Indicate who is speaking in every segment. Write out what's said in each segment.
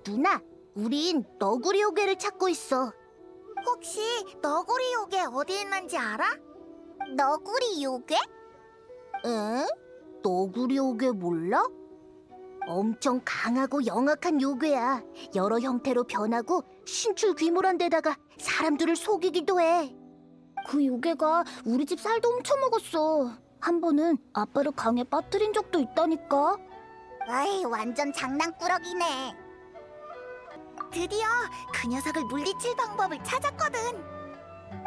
Speaker 1: 누나, 우린 너구리 요괴를 찾고 있어.
Speaker 2: 혹시 너구리 요괴 어디 있는지 알아?
Speaker 1: 너구리 요괴? 응? 너구리 요괴 몰라? 엄청 강하고 영악한 요괴야. 여러 형태로 변하고 신출 귀몰한 데다가 사람들을 속이기도 해. 그 요괴가 우리 집 살도 훔쳐먹었어. 한 번은 아빠를 강에 빠뜨린 적도 있다니까.
Speaker 2: 에이, 완전 장난꾸러기네. 드디어 그 녀석을 물리칠 방법을 찾았거든.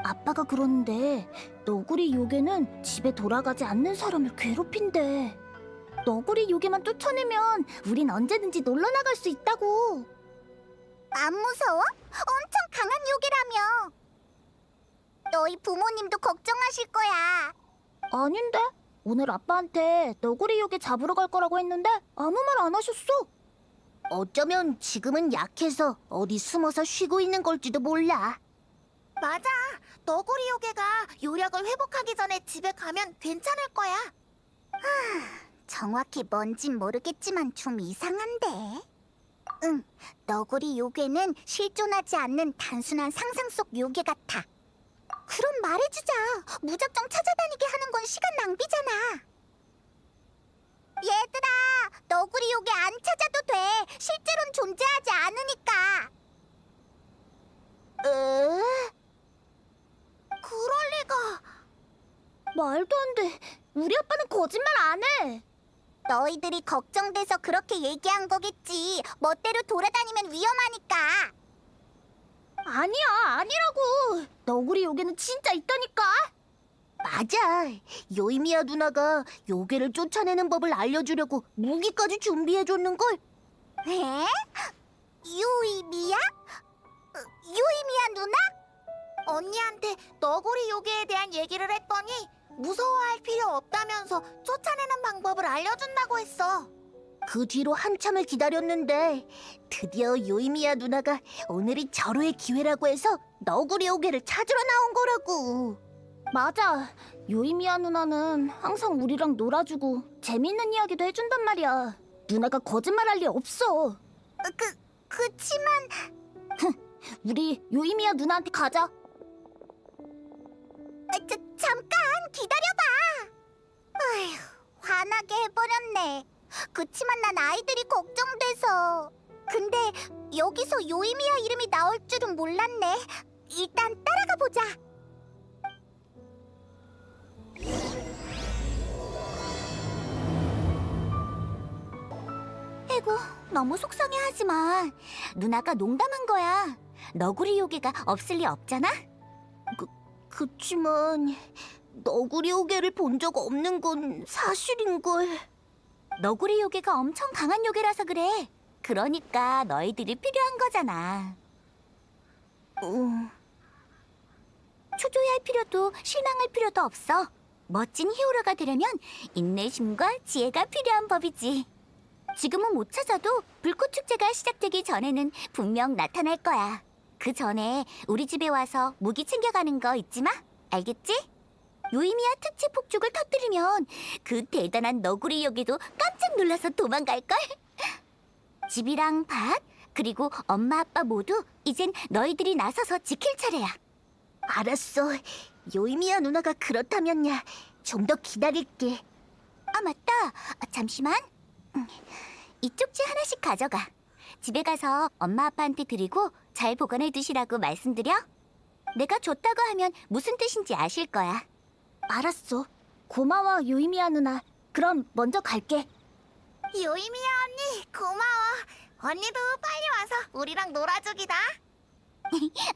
Speaker 1: 아빠가 그러는데 너구리 요괴는 집에 돌아가지 않는 사람을 괴롭힌대. 너구리 요괴만 쫓아내면 우린 언제든지 놀러 나갈 수 있다고.
Speaker 2: 안 무서워? 엄청 강한 요괴라며. 너희 부모님도 걱정하실 거야.
Speaker 1: 아닌데? 오늘 아빠한테 너구리 요괴 잡으러 갈 거라고 했는데 아무 말 안 하셨어. 어쩌면 지금은 약해서 어디 숨어서 쉬고 있는 걸지도 몰라.
Speaker 2: 맞아. 너구리 요괴가 요력을 회복하기 전에 집에 가면 괜찮을 거야. 정확히 뭔진 모르겠지만 좀 이상한데. 응, 너구리 요괴는 실존하지 않는 단순한 상상 속 요괴 같아. 그럼 말해주자. 무작정 찾아다니게 하는 건 시간 낭비잖아. 얘들아, 너구리 요괴 안 찾아도 돼. 실제로는 존재하지 않으니까. 그럴 리가.
Speaker 1: 말도 안 돼. 우리 아빠는 거짓말 안 해.
Speaker 2: 너희들이 걱정돼서 그렇게 얘기한 거겠지. 멋대로 돌아다니면 위험하니까.
Speaker 1: 아니야, 아니라고. 너구리 요괴는 진짜 있다니까. 맞아. 요이미야 누나가 요괴를 쫓아내는 법을 알려주려고 무기까지 준비해줬는걸.
Speaker 2: 에? 유이미야? 유이미야 누나? 언니한테 너구리 요괴에 대한 얘기를 했더니 무서워할 필요 없다면서 쫓아내는 방법을 알려준다고 했어.
Speaker 1: 그 뒤로 한참을 기다렸는데 드디어 요이미야 누나가 오늘이 절호의 기회라고 해서 너구리 요괴를 찾으러 나온 거라고. 맞아. 요이미야 누나는 항상 우리랑 놀아주고 재밌는 이야기도 해준단 말이야. 누나가 거짓말할 리 없어.
Speaker 2: 그치만
Speaker 1: 우리 요이미야 누나한테 가자.
Speaker 2: 잠깐 기다려봐. 아휴, 화나게 해버렸네. 그치만 난 아이들이 걱정돼서. 근데 여기서 요이미야 이름이 나올 줄은 몰랐네. 일단 따라가 보자.
Speaker 1: 에고, 너무 속상해하지 마. 누나가 농담한 거야. 너구리 요괴가 없을 리 없잖아. 그치만 너구리 요괴를 본 적 없는 건 사실인걸. 너구리 요괴가 엄청 강한 요괴라서 그래. 그러니까 너희들이 필요한 거잖아. 초조해할 필요도 실망할 필요도 없어. 멋진 히어로가 되려면 인내심과 지혜가 필요한 법이지. 지금은 못 찾아도 불꽃 축제가 시작되기 전에는 분명 나타날 거야. 그 전에 우리 집에 와서 무기 챙겨가는 거 잊지 마. 알겠지? 요이미야 특집 폭죽을 터뜨리면 그 대단한 너구리 요괴도 깜짝 놀라서 도망갈걸? 집이랑 밭, 그리고 엄마 아빠 모두 이젠 너희들이 나서서 지킬 차례야. 알았어. 요이미야 누나가 그렇다면야 좀 더 기다릴게. 아, 맞다. 잠시만. 이 쪽지 하나씩 가져가. 집에 가서 엄마 아빠한테 드리고 잘 보관해 두시라고 말씀드려. 내가 줬다고 하면 무슨 뜻인지 아실 거야. 알았어. 고마워, 요이미야 누나. 그럼 먼저 갈게.
Speaker 2: 요이미야 언니 고마워. 언니도 빨리 와서 우리랑 놀아주기다.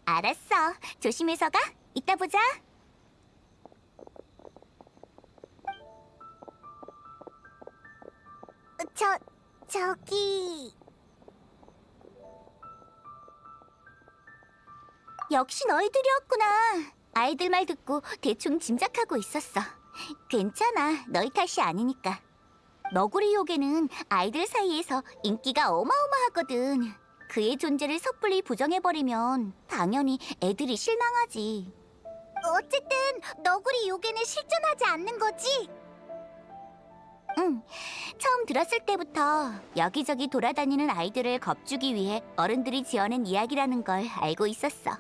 Speaker 1: 알았어. 조심해서 가. 이따 보자.
Speaker 2: 저기...
Speaker 1: 역시 너희들이었구나. 아이들 말 듣고 대충 짐작하고 있었어. 괜찮아. 너희 탓이 아니니까. 너구리 요괴는 아이들 사이에서 인기가 어마어마하거든. 그의 존재를 섣불리 부정해버리면 당연히 애들이 실망하지.
Speaker 2: 어쨌든 너구리 요괴는 실존하지 않는 거지?
Speaker 1: 응, 처음 들었을 때부터 여기저기 돌아다니는 아이들을 겁주기 위해 어른들이 지어낸 이야기라는 걸 알고 있었어.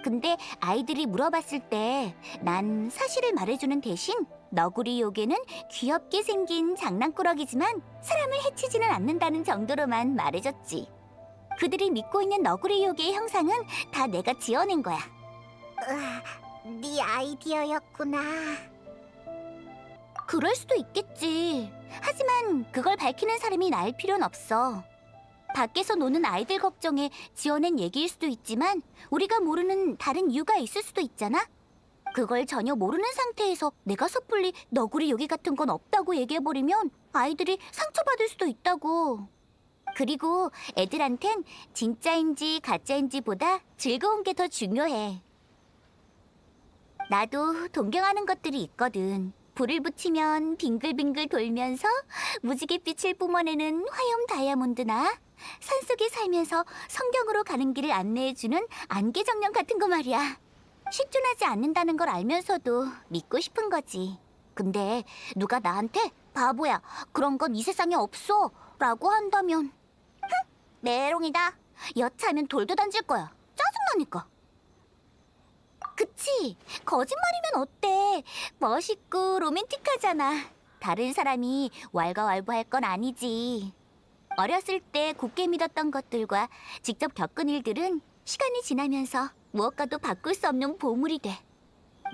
Speaker 1: 근데 아이들이 물어봤을 때 난 사실을 말해주는 대신 너구리 요괴는 귀엽게 생긴 장난꾸러기지만 사람을 해치지는 않는다는 정도로만 말해줬지. 그들이 믿고 있는 너구리 요괴의 형상은 다 내가 지어낸 거야.
Speaker 2: 네 아이디어였구나.
Speaker 1: 그럴 수도 있겠지. 하지만 그걸 밝히는 사람이 나일 필요는 없어. 밖에서 노는 아이들 걱정에 지어낸 얘기일 수도 있지만 우리가 모르는 다른 이유가 있을 수도 있잖아? 그걸 전혀 모르는 상태에서 내가 섣불리 너구리 요괴 같은 건 없다고 얘기해버리면 아이들이 상처받을 수도 있다고. 그리고 애들한텐 진짜인지 가짜인지보다 즐거운 게 더 중요해. 나도 동경하는 것들이 있거든. 불을 붙이면 빙글빙글 돌면서 무지갯빛을 뿜어내는 화염 다이아몬드나 산속에 살면서 성경으로 가는 길을 안내해주는 안개정령 같은 거 말이야. 실존하지 않는다는 걸 알면서도 믿고 싶은 거지. 근데 누가 나한테 바보야, 그런 건 이 세상에 없어 라고 한다면 메롱이다. 여차하면 돌도 던질 거야. 짜증나니까. 그치? 거짓말이면 어때? 멋있고 로맨틱하잖아. 다른 사람이 왈가왈부할 건 아니지. 어렸을 때 굳게 믿었던 것들과 직접 겪은 일들은 시간이 지나면서 무엇과도 바꿀 수 없는 보물이 돼.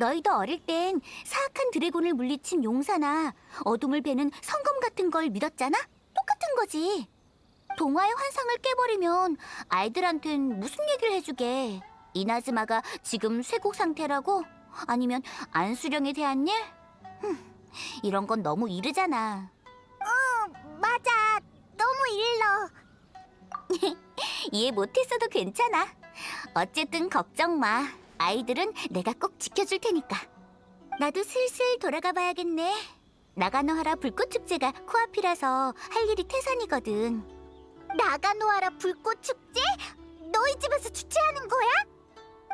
Speaker 1: 너희도 어릴 땐 사악한 드래곤을 물리친 용사나 어둠을 베는 성검 같은 걸 믿었잖아? 똑같은 거지. 동화의 환상을 깨버리면 아이들한텐 무슨 얘기를 해주게? 이나즈마가 지금 쇠국 상태라고? 아니면 안수령에 대한 일? 이런 건 너무 이르잖아.
Speaker 2: 맞아. 너무 일러.
Speaker 1: 이해 못했어도 괜찮아. 어쨌든 걱정 마. 아이들은 내가 꼭 지켜줄 테니까. 나도 슬슬 돌아가 봐야겠네. 나가노하라 불꽃축제가 코앞이라서 할 일이 태산이거든.
Speaker 2: 나가노하라 불꽃 축제? 너희 집에서 주최하는 거야?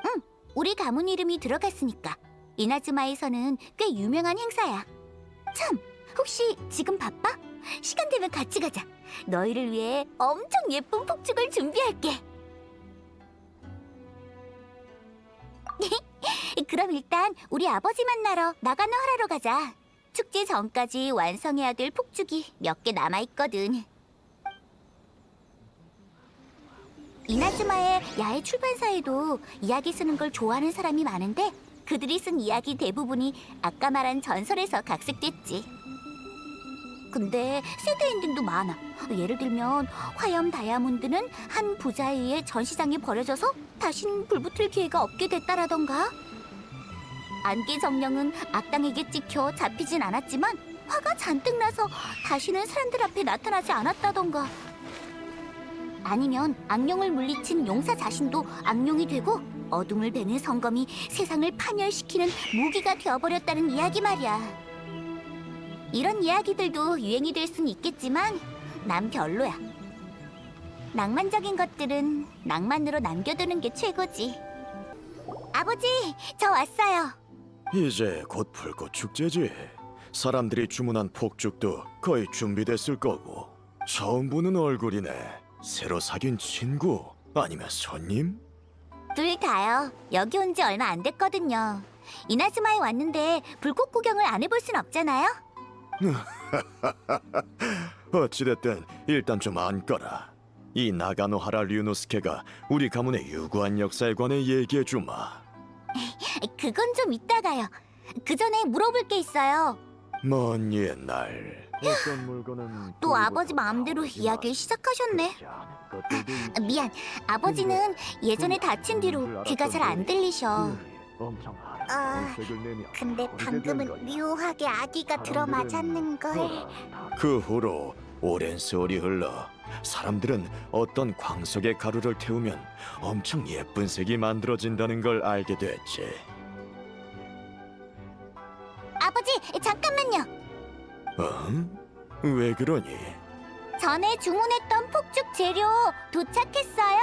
Speaker 1: 응, 우리 가문 이름이 들어갔으니까. 이나즈마에서는 꽤 유명한 행사야. 참, 혹시 지금 바빠? 시간 되면 같이 가자. 너희를 위해 엄청 예쁜 폭죽을 준비할게. 그럼 일단 우리 아버지 만나러 나가노하라로 가자. 축제 전까지 완성해야 될 폭죽이 몇 개 남아있거든. 이나즈마의 야외 출판사에도 이야기 쓰는 걸 좋아하는 사람이 많은데 그들이 쓴 이야기 대부분이 아까 말한 전설에서 각색됐지. 근데 새드 엔딩도 많아. 예를 들면 화염 다이아몬드는 한 부자에 의해 전시장에 버려져서 다신 불붙을 기회가 없게 됐다라던가. 안개 정령은 악당에게 찍혀 잡히진 않았지만 화가 잔뜩 나서 다시는 사람들 앞에 나타나지 않았다던가. 아니면 악령을 물리친 용사 자신도 악령이 되고 어둠을 베는 성검이 세상을 파멸시키는 무기가 되어버렸다는 이야기 말이야. 이런 이야기들도 유행이 될 순 있겠지만 난 별로야. 낭만적인 것들은 낭만으로 남겨두는 게 최고지. 아버지, 저 왔어요.
Speaker 3: 이제 곧 불꽃 축제지. 사람들이 주문한 폭죽도 거의 준비됐을 거고. 처음 보는 얼굴이네. 새로 사귄 친구 아니면 손님?
Speaker 1: 둘 다요. 여기 온 지 얼마 안 됐거든요. 이나즈마에 왔는데 불꽃 구경을 안 해볼 순 없잖아요.
Speaker 3: 어찌됐든 일단 좀 앉거라. 이 나가노하라 류노스케가 우리 가문의 유구한 역사에 관해 얘기해주마.
Speaker 1: 그건 좀 이따가요. 그 전에 물어볼 게 있어요.
Speaker 3: 먼 옛날 어떤 물건은
Speaker 1: 또 아버지 마음대로 이야기를 시작하셨네. 미안, 아버지는 예전에 다친 뒤로 귀가 잘 안 들리셔.
Speaker 2: 근데 방금은 묘하게 아기가 들어맞았는걸.
Speaker 3: 그 후로 오랜 세월이 흘러 사람들은 어떤 광석의 가루를 태우면 엄청 예쁜 색이 만들어진다는 걸 알게 됐지.
Speaker 1: 아버지, 잠깐만요.
Speaker 3: 어? 왜 그러니?
Speaker 1: 전에 주문했던 폭죽 재료 도착했어요?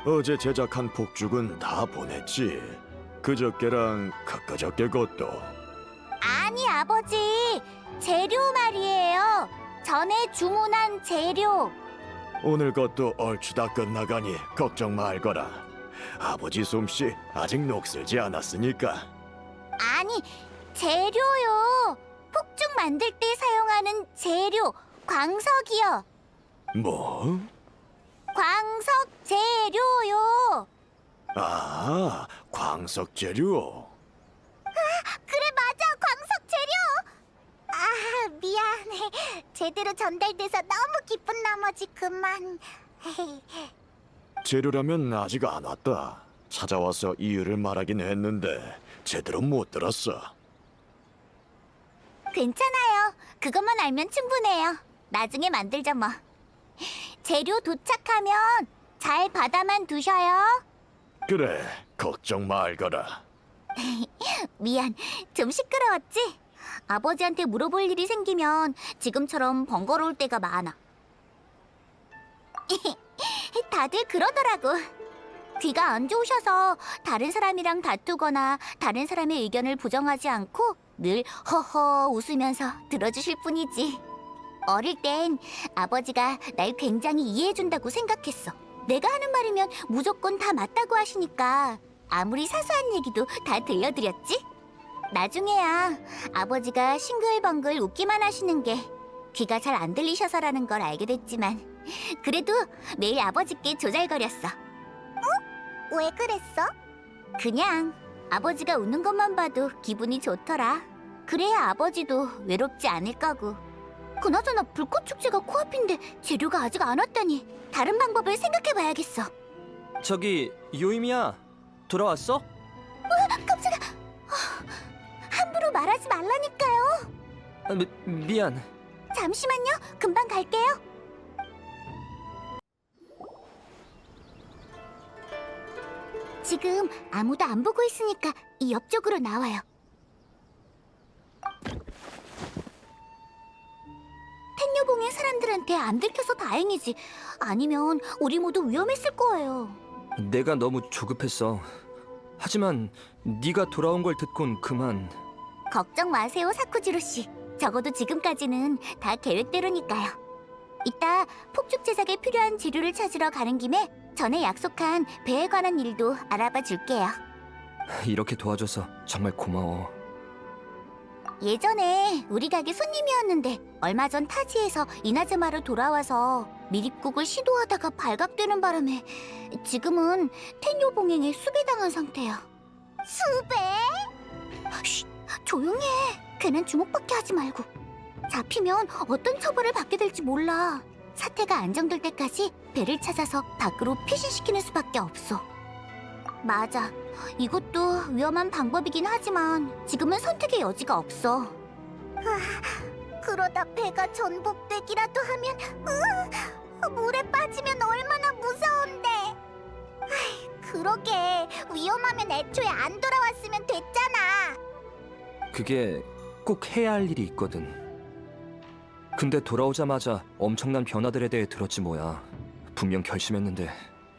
Speaker 3: 어제 제작한 폭죽은 다 보냈지. 그저께랑 그저께 것도.
Speaker 1: 아니, 아버지. 재료 말이에요. 전에 주문한 재료.
Speaker 3: 오늘 것도 얼추 다 끝나가니 걱정 말거라. 아버지 솜씨 아직 녹슬지 않았으니까.
Speaker 1: 아니, 재료요. 폭죽 만들 때 사용하는 재료, 광석이요.
Speaker 3: 뭐?
Speaker 1: 광석 재료요.
Speaker 3: 아, 광석 재료.
Speaker 2: 그래, 맞아. 광석 재료. 아, 미안해. 제대로 전달돼서 너무 기쁜 나머지 그만.
Speaker 3: 재료라면 아직 안 왔다. 찾아와서 이유를 말하긴 했는데 제대로 못 들었어.
Speaker 1: 괜찮아요. 그것만 알면 충분해요. 나중에 만들자 뭐. 재료 도착하면 잘 받아만 두셔요.
Speaker 3: 그래, 걱정 말거라.
Speaker 1: 미안, 좀 시끄러웠지? 아버지한테 물어볼 일이 생기면 지금처럼 번거로울 때가 많아. 다들 그러더라고. 귀가 안 좋으셔서 다른 사람이랑 다투거나 다른 사람의 의견을 부정하지 않고 늘 허허 웃으면서 들어주실 뿐이지. 어릴 땐 아버지가 날 굉장히 이해해준다고 생각했어. 내가 하는 말이면 무조건 다 맞다고 하시니까 아무리 사소한 얘기도 다 들려드렸지? 나중에야 아버지가 싱글벙글 웃기만 하시는 게 귀가 잘 안 들리셔서라는 걸 알게 됐지만 그래도 매일 아버지께 조잘거렸어.
Speaker 2: 왜 그랬어?
Speaker 1: 그냥 아버지가 웃는 것만 봐도 기분이 좋더라. 그래야 아버지도 외롭지 않을 거고. 그나저나 불꽃 축제가 코앞인데 재료가 아직 안 왔다니 다른 방법을 생각해봐야겠어.
Speaker 4: 저기 요임이야. 돌아왔어?
Speaker 1: 깜짝아! 함부로 말하지 말라니까요.
Speaker 4: 아, 미안.
Speaker 1: 잠시만요. 금방 갈게요. 지금 아무도 안 보고 있으니까 이 옆쪽으로 나와요. 텐녀봉의 사람들한테 안 들켜서 다행이지. 아니면 우리 모두 위험했을 거예요.
Speaker 4: 내가 너무 조급했어. 하지만 네가 돌아온 걸 듣곤 그만.
Speaker 1: 걱정 마세요, 사쿠지로 씨. 적어도 지금까지는 다 계획대로니까요. 이따 폭죽 제작에 필요한 재료를 찾으러 가는 김에 전에 약속한 배에 관한 일도 알아봐 줄게요.
Speaker 4: 이렇게 도와줘서 정말 고마워.
Speaker 1: 예전에 우리 가게 손님이었는데 얼마 전 타지에서 이나즈마로 돌아와서 미립국을 시도하다가 발각되는 바람에 지금은 텐요봉행에 수배당한 상태야.
Speaker 2: 수배?
Speaker 1: 쉿! 조용히 해. 괜한 주목받게 하지 말고. 잡히면 어떤 처벌을 받게 될지 몰라. 사태가 안정될 때까지 배를 찾아서 밖으로 피신시키는 수밖에 없어. 맞아. 이것도 위험한 방법이긴 하지만 지금은 선택의 여지가 없어.
Speaker 2: 그러다 배가 전복되기라도 하면 물에 빠지면 얼마나 무서운데. 그러게 위험하면 애초에 안 돌아왔으면 됐잖아.
Speaker 4: 그게 꼭 해야 할 일이 있거든. 근데 돌아오자마자 엄청난 변화들에 대해 들었지 뭐야. 분명 결심했는데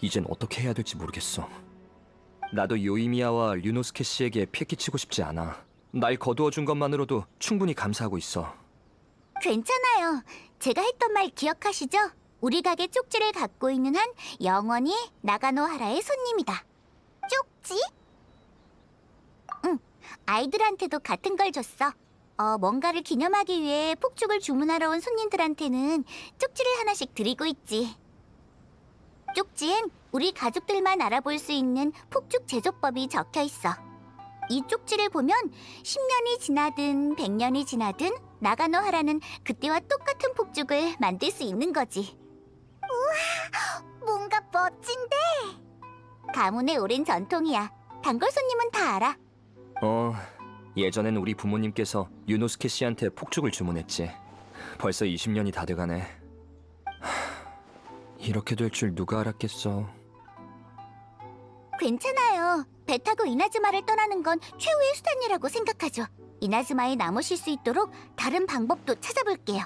Speaker 4: 이젠 어떻게 해야 될지 모르겠어. 나도 요이미야와 류노스케 씨에게 피해 끼치고 싶지 않아. 날 거두어 준 것만으로도 충분히 감사하고 있어.
Speaker 1: 괜찮아요. 제가 했던 말 기억하시죠? 우리 가게 쪽지를 갖고 있는 한 영원히 나가노하라의 손님이다.
Speaker 2: 쪽지?
Speaker 1: 응, 아이들한테도 같은 걸 줬어. 뭔가를 기념하기 위해 폭죽을 주문하러 온 손님들한테는 쪽지를 하나씩 드리고 있지. 쪽지엔 우리 가족들만 알아볼 수 있는 폭죽 제조법이 적혀 있어. 이 쪽지를 보면 10년이 지나든 100년이 지나든 나가노하라는 그때와 똑같은 폭죽을 만들 수 있는 거지.
Speaker 2: 뭔가 멋진데.
Speaker 1: 가문의 오랜 전통이야. 단골 손님은 다 알아.
Speaker 4: 예전엔 우리 부모님께서 유노스케 씨한테 폭죽을 주문했지. 벌써 20년이 다 돼가네. 이렇게 될 줄 누가 알았겠어.
Speaker 1: 괜찮아요. 배 타고 이나즈마를 떠나는 건 최후의 수단이라고 생각하죠. 이나즈마에 남으실 수 있도록 다른 방법도 찾아볼게요.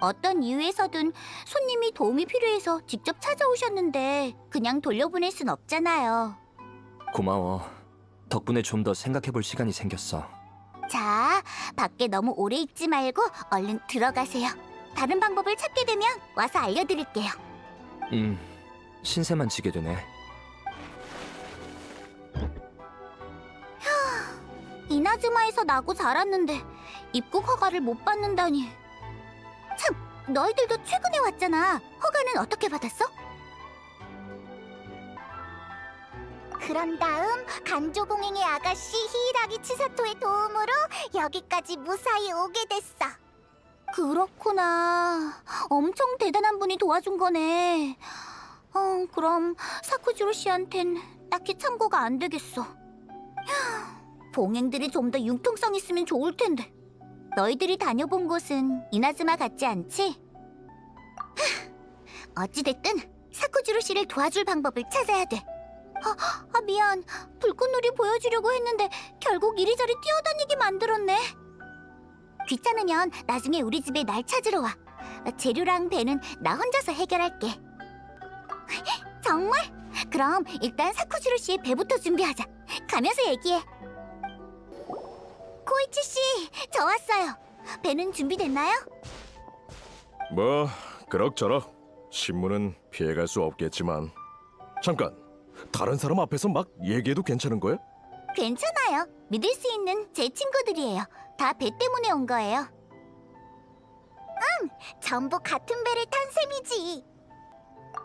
Speaker 1: 어떤 이유에서든 손님이 도움이 필요해서 직접 찾아오셨는데 그냥 돌려보낼 순 없잖아요.
Speaker 4: 고마워. 덕분에 좀 더 생각해볼 시간이 생겼어.
Speaker 1: 자, 밖에 너무 오래 있지 말고 얼른 들어가세요. 다른 방법을 찾게 되면 와서 알려드릴게요.
Speaker 4: 신세만 지게 되네.
Speaker 1: 이나즈마에서 나고 자랐는데 입국 허가를 못 받는다니. 참, 너희들도 최근에 왔잖아. 허가는 어떻게 받았어?
Speaker 2: 그런 다음 간조봉행의 아가씨 히이라기 치사토의 도움으로 여기까지 무사히 오게 됐어.
Speaker 1: 그렇구나. 엄청 대단한 분이 도와준 거네. 그럼 사쿠지로 씨한텐 딱히 참고가 안 되겠어. 휴, 봉행들이 좀 더 융통성 있으면 좋을 텐데. 너희들이 다녀본 곳은 이나즈마 같지 않지? 어찌됐든 사쿠지로 씨를 도와줄 방법을 찾아야 돼. 미안. 불꽃놀이 보여주려고 했는데 결국 이리저리 뛰어다니게 만들었네. 귀찮으면 나중에 우리 집에 날 찾으러 와. 재료랑 배는 나 혼자서 해결할게. 정말? 그럼 일단 사쿠지로 씨의 배부터 준비하자. 가면서 얘기해. 코이치 씨, 저 왔어요. 배는 준비됐나요?
Speaker 5: 뭐 그럭저럭. 신문은 피해갈 수 없겠지만. 잠깐, 다른 사람 앞에서 막 얘기해도 괜찮은 거야?
Speaker 1: 괜찮아요. 믿을 수 있는 제 친구들이에요. 다 배 때문에 온 거예요.
Speaker 2: 전부 같은 배를 탄 셈이지.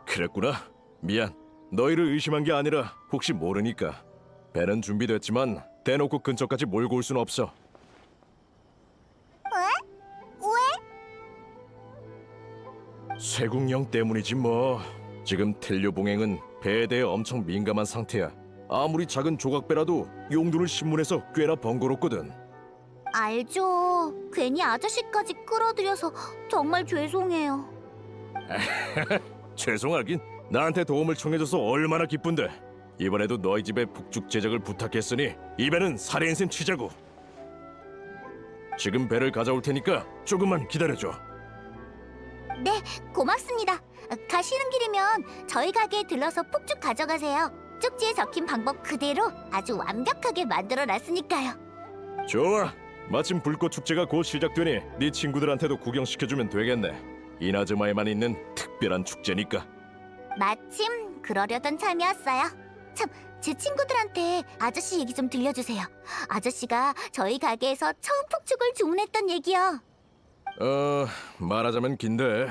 Speaker 5: 그랬구나. 미안. 너희를 의심한 게 아니라 혹시 모르니까. 배는 준비됐지만 대놓고 근처까지 몰고 올 순 없어.
Speaker 2: 왜?
Speaker 5: 쇠국령 때문이지 뭐. 지금 텔료봉행은 배에 대해 엄청 민감한 상태야. 아무리 작은 조각배라도 용도를 신문에서 꽤나 번거롭거든.
Speaker 1: 알죠. 괜히 아저씨까지 끌어들여서 정말 죄송해요.
Speaker 5: 죄송하긴. 나한테 도움을 청해줘서 얼마나 기쁜데. 이번에도 너희 집에 북죽 제작을 부탁했으니 이 배는 살인셈 치자고. 지금 배를 가져올 테니까 조금만 기다려줘.
Speaker 1: 네, 고맙습니다. 가시는 길이면 저희 가게에 들러서 폭죽 가져가세요. 쪽지에 적힌 방법 그대로 아주 완벽하게 만들어놨으니까요.
Speaker 5: 좋아. 마침 불꽃 축제가 곧 시작되니 네 친구들한테도 구경시켜주면 되겠네. 이나즈마에만 있는 특별한 축제니까.
Speaker 1: 마침 그러려던 참이었어요. 참, 제 친구들한테 아저씨 얘기 좀 들려주세요. 아저씨가 저희 가게에서 처음 폭죽을 주문했던 얘기요.
Speaker 5: 말하자면 긴데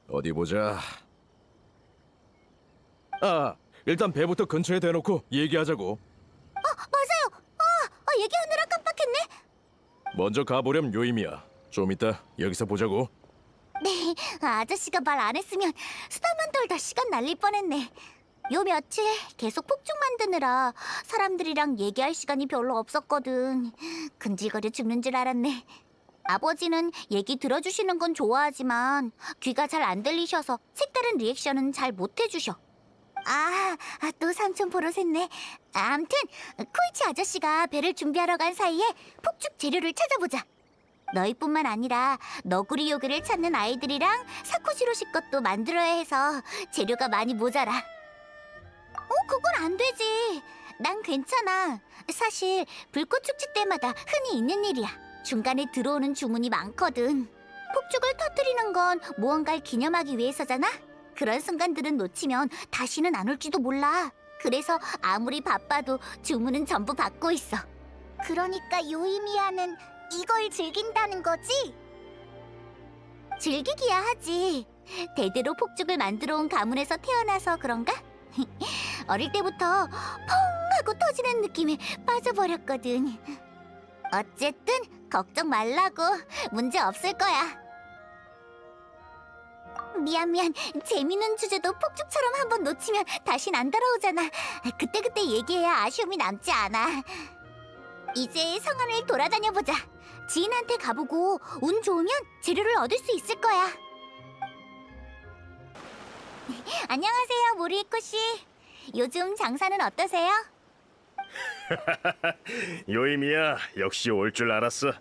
Speaker 5: 어디 보자. 일단 배부터 근처에 대놓고 얘기하자고.
Speaker 1: 맞아요. 얘기하느라 깜빡했네.
Speaker 5: 먼저 가보렴 요임이야. 좀 이따 여기서 보자고.
Speaker 1: 네, 아저씨가 말 안 했으면 수다만 떨다 시간 날릴 뻔했네. 요 며칠 계속 폭죽 만드느라 사람들이랑 얘기할 시간이 별로 없었거든. 근질거려 죽는 줄 알았네. 아버지는 얘기 들어주시는 건 좋아하지만 귀가 잘 안 들리셔서 색다른 리액션은 잘 못 해주셔. 또 삼촌 보러 샜네. 암튼 코이치 아저씨가 배를 준비하러 간 사이에 폭죽 재료를 찾아보자. 너희뿐만 아니라 너구리 요괴를 찾는 아이들이랑 사쿠지로 씨 것도 만들어야 해서 재료가 많이 모자라. 그건 안 되지. 난 괜찮아. 사실 불꽃 축제 때마다 흔히 있는 일이야. 중간에 들어오는 주문이 많거든. 폭죽을 터뜨리는 건 무언가를 기념하기 위해서잖아. 그런 순간들은 놓치면 다시는 안 올지도 몰라. 그래서 아무리 바빠도 주문은 전부 받고 있어.
Speaker 2: 그러니까 요이미야는 이걸 즐긴다는 거지?
Speaker 1: 즐기기야 하지. 대대로 폭죽을 만들어 온 가문에서 태어나서 그런가? 어릴 때부터 펑 하고 터지는 느낌에 빠져버렸거든. 어쨌든 걱정 말라고. 문제 없을 거야. 미안. 재밌는 주제도 폭죽처럼 한번 놓치면 다신 안 돌아오잖아. 그때그때 얘기해야 아쉬움이 남지 않아. 이제 성안을 돌아다녀보자. 지인한테 가보고 운 좋으면 재료를 얻을 수 있을 거야. 안녕하세요, 모리코 씨. 요즘 장사는 어떠세요?
Speaker 6: 요임이야, 역시 올 줄 알았어.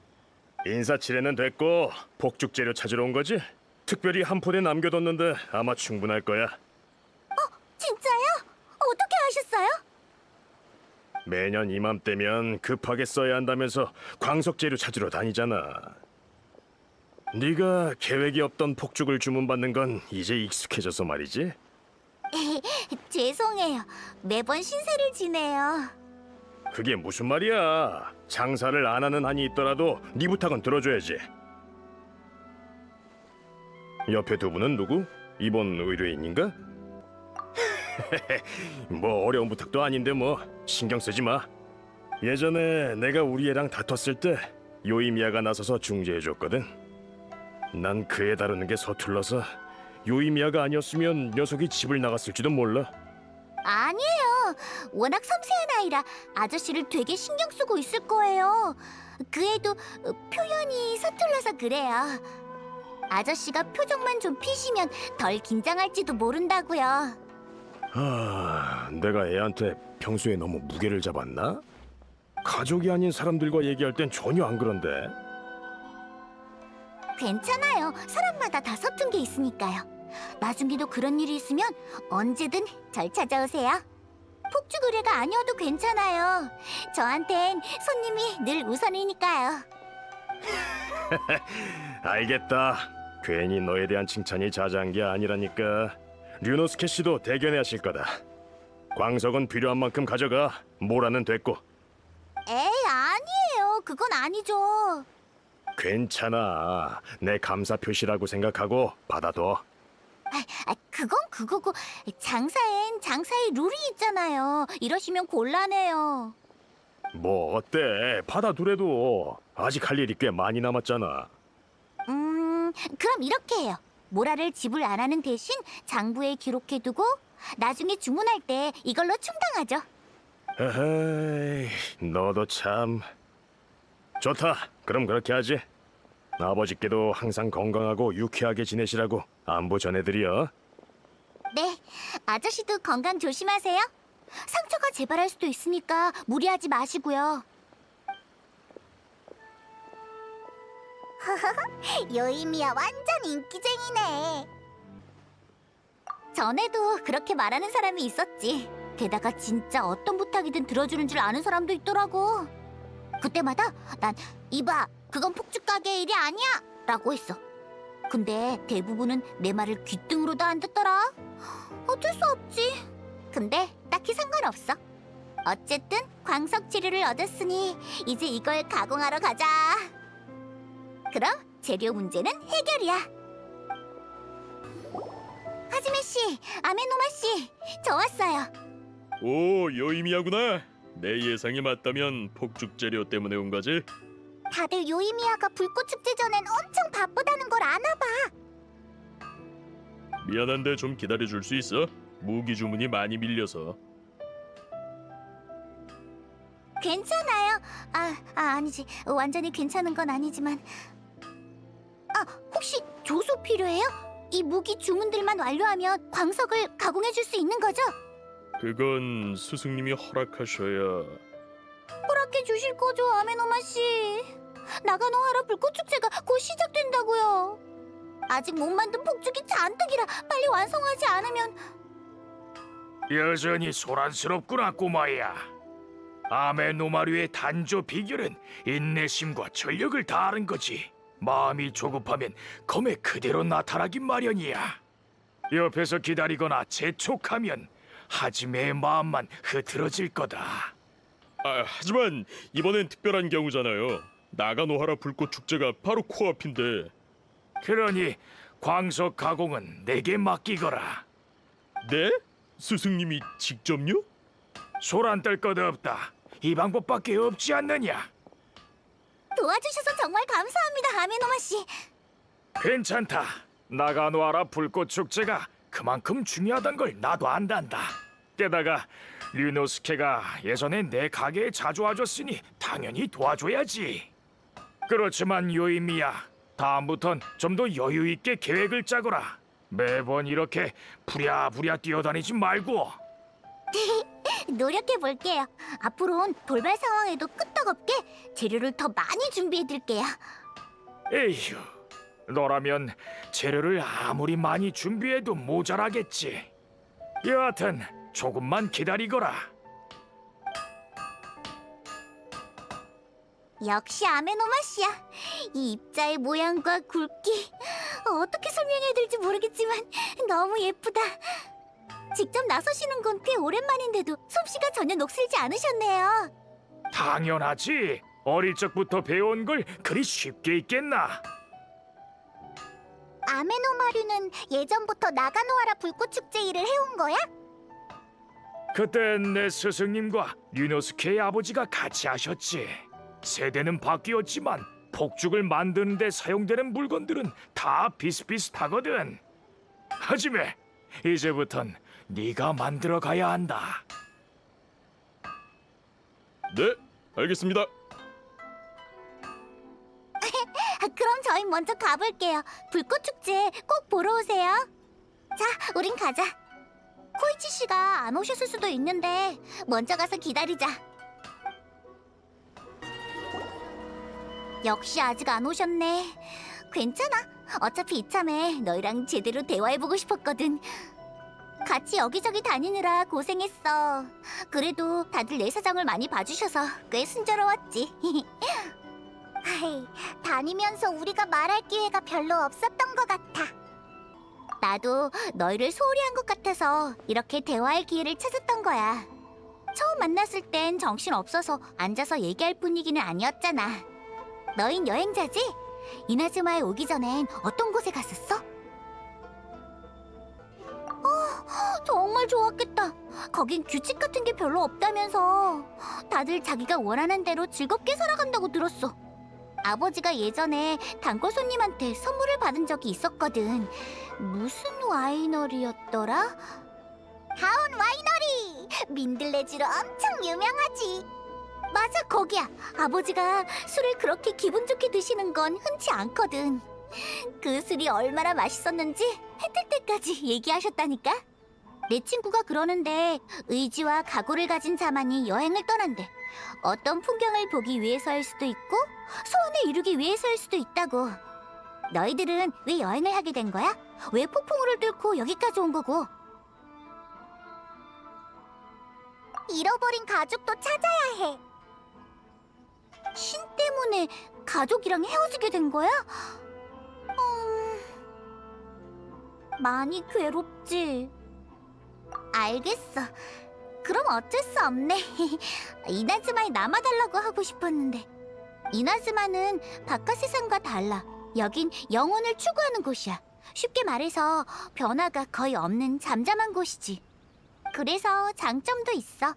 Speaker 6: 인사치레는 됐고 폭죽 재료 찾으러 온 거지? 특별히 한 포대 남겨뒀는데 아마 충분할 거야.
Speaker 1: 진짜요? 어떻게 아셨어요?
Speaker 6: 매년 이맘때면 급하게 써야 한다면서 광석 재료 찾으러 다니잖아. 네가 계획이 없던 폭죽을 주문받는 건 이제 익숙해져서 말이지.
Speaker 1: 죄송해요. 매번 신세를 지내요.
Speaker 6: 그게 무슨 말이야? 장사를 안 하는 한이 있더라도 네 부탁은 들어줘야지. 옆에 두 분은 누구? 이번 의뢰인인가? 뭐 어려운 부탁도 아닌데 뭐 신경 쓰지 마. 예전에 내가 우리 애랑 다퉜을 때 요이미야가 나서서 중재해줬거든. 난 그 애 다루는 게 서툴러서 요이미야가 아니었으면 녀석이 집을 나갔을지도 몰라.
Speaker 1: 아니에요. 워낙 섬세한 아이라 아저씨를 되게 신경 쓰고 있을 거예요. 그 애도 표현이 서툴러서 그래요. 아저씨가 표정만 좀 피시면 덜 긴장할지도 모른다고요.
Speaker 6: 내가 애한테 평소에 너무 무게를 잡았나? 가족이 아닌 사람들과 얘기할 땐 전혀 안 그런데.
Speaker 1: 괜찮아요. 사람마다 다 서툰 게 있으니까요. 나중에도 그런 일이 있으면 언제든 절 찾아오세요. 폭죽 의뢰가 아니어도 괜찮아요. 저한텐 손님이 늘 우선이니까요.
Speaker 6: 알겠다. 괜히 너에 대한 칭찬이 자자한 게 아니라니까. 류노스케 씨도 대견해 하실 거다. 광석은 필요한 만큼 가져가. 모라는 됐고.
Speaker 1: 에이, 아니에요. 그건 아니죠.
Speaker 6: 괜찮아. 내 감사 표시라고 생각하고 받아둬.
Speaker 1: 그건 그거고 장사엔 장사의 룰이 있잖아요. 이러시면 곤란해요.
Speaker 6: 뭐 어때? 받아두래도 아직 할 일이 꽤 많이 남았잖아.
Speaker 1: 그럼 이렇게 해요. 모라를 지불 안 하는 대신 장부에 기록해두고 나중에 주문할 때 이걸로 충당하죠.
Speaker 6: 에헤이, 너도 참. 좋다. 그럼 그렇게 하지. 아버지께도 항상 건강하고 유쾌하게 지내시라고 안부 전해드려.
Speaker 1: 네, 아저씨도 건강 조심하세요. 상처가 재발할 수도 있으니까 무리하지 마시고요.
Speaker 2: 요이미야 완전 인기쟁이네.
Speaker 1: 전에도 그렇게 말하는 사람이 있었지. 게다가 진짜 어떤 부탁이든 들어주는 줄 아는 사람도 있더라고. 그때마다 난 이봐, 그건 폭죽 가게의 일이 아니야! 라고 했어. 근데 대부분은 내 말을 귓등으로도 안 듣더라. 어쩔 수 없지. 근데 딱히 상관없어. 어쨌든 광석 재료를 얻었으니 이제 이걸 가공하러 가자. 그럼 재료 문제는 해결이야. 하지메 씨, 아메노마 씨, 저 왔어요.
Speaker 7: 오, 요이미야구나. 내 예상이 맞다면 폭죽 재료 때문에 온 거지?
Speaker 2: 다들 요이미야가 불꽃 축제 전엔 엄청 바쁘다는 걸 아나 봐.
Speaker 7: 미안한데 좀 기다려 줄 수 있어? 무기 주문이 많이 밀려서.
Speaker 1: 괜찮아요. 아니지. 완전히 괜찮은 건 아니지만. 혹시 조소 필요해요? 이 무기 주문들만 완료하면 광석을 가공해 줄 수 있는 거죠?
Speaker 7: 그건 스승님이 허락하셔야.
Speaker 1: 허락해 주실 거죠, 아메노마 씨? 나가노하라 불꽃 축제가 곧 시작된다고요. 아직 못 만든 폭죽이 잔뜩이라 빨리 완성하지 않으면.
Speaker 8: 여전히 소란스럽구나 꼬마야. 아메노마류의 단조 비결은 인내심과 전력을 다하는 거지. 마음이 조급하면 검에 그대로 나타나기 마련이야. 옆에서 기다리거나 재촉하면 하지메의 마음만 흐트러질 거다.
Speaker 7: 하지만 이번엔 특별한 경우잖아요. 나가노하라 불꽃 축제가 바로 코앞인데.
Speaker 8: 그러니 광석 가공은 내게 맡기거라.
Speaker 7: 네? 스승님이 직접요?
Speaker 8: 소란 떨 것 없다. 이 방법밖에 없지 않느냐.
Speaker 1: 도와주셔서 정말 감사합니다, 아메노마 씨.
Speaker 8: 괜찮다. 나가노하라 불꽃 축제가 그만큼 중요하단 걸 나도 안단다. 게다가 류노스케가 예전에 내 가게에 자주 와줬으니 당연히 도와줘야지. 그렇지만 요이미야, 다음부턴 좀 더 여유 있게 계획을 짜거라. 매번 이렇게 부랴부랴 뛰어다니지 말고.
Speaker 1: 노력해 볼게요. 앞으로는 돌발 상황에도 끄떡없게 재료를 더 많이 준비해 둘게요.
Speaker 8: 에휴, 너라면 재료를 아무리 많이 준비해도 모자라겠지. 여하튼 조금만 기다리거라.
Speaker 1: 역시 아메노마시야. 이 입자의 모양과 굵기 어떻게 설명해야 될지 모르겠지만 너무 예쁘다. 직접 나서시는 건 꽤 오랜만인데도 솜씨가 전혀 녹슬지 않으셨네요.
Speaker 8: 당연하지. 어릴 적부터 배운 걸 그리 쉽게 잊겠나?
Speaker 2: 아메노마류는 예전부터 나가노하라 불꽃축제 일을 해온 거야?
Speaker 8: 그땐 내 스승님과 류노스케의 아버지가 같이 하셨지. 세대는 바뀌었지만 폭죽을 만드는 데 사용되는 물건들은 다 비슷비슷하거든. 하지매, 이제부턴 네가 만들어 가야 한다.
Speaker 7: 네, 알겠습니다.
Speaker 1: 그럼 저희 먼저 가볼게요. 불꽃축제 꼭 보러 오세요. 자, 우린 가자. 코이치 씨가 안 오셨을 수도 있는데 먼저 가서 기다리자. 역시 아직 안 오셨네. 괜찮아. 어차피 이참에 너희랑 제대로 대화해보고 싶었거든. 같이 여기저기 다니느라 고생했어. 그래도 다들 내 사정을 많이 봐주셔서 꽤 순조로웠지.
Speaker 2: 하이, 다니면서 우리가 말할 기회가 별로 없었던 것 같아.
Speaker 1: 나도 너희를 소홀히 한 것 같아서 이렇게 대화할 기회를 찾았던 거야. 처음 만났을 땐 정신 없어서 앉아서 얘기할 분위기는 아니었잖아. 너흰 여행자지? 이나즈마에 오기 전엔 어떤 곳에 갔었어? 정말 좋았겠다. 거긴 규칙 같은 게 별로 없다면서 다들 자기가 원하는 대로 즐겁게 살아간다고 들었어. 아버지가 예전에 단골 손님한테 선물을 받은 적이 있었거든. 무슨 와이너리였더라?
Speaker 2: 하온 와이너리! 민들레주로 엄청 유명하지.
Speaker 1: 맞아, 거기야. 아버지가 술을 그렇게 기분 좋게 드시는 건 흔치 않거든. 그 술이 얼마나 맛있었는지 해뜰 때까지 얘기하셨다니까. 내 친구가 그러는데 의지와 각오를 가진 자만이 여행을 떠난대. 어떤 풍경을 보기 위해서일 수도 있고 소원을 이루기 위해서일 수도 있다고. 너희들은 왜 여행을 하게 된 거야? 왜 폭풍우를 뚫고 여기까지 온 거고?
Speaker 2: 잃어버린 가족도 찾아야 해.
Speaker 1: 신 때문에 가족이랑 헤어지게 된 거야? 많이 괴롭지. 알겠어. 그럼 어쩔 수 없네. 이나즈마에 남아달라고 하고 싶었는데. 이나즈마는 바깥 세상과 달라. 여긴 영혼을 추구하는 곳이야. 쉽게 말해서 변화가 거의 없는 잠잠한 곳이지. 그래서 장점도 있어.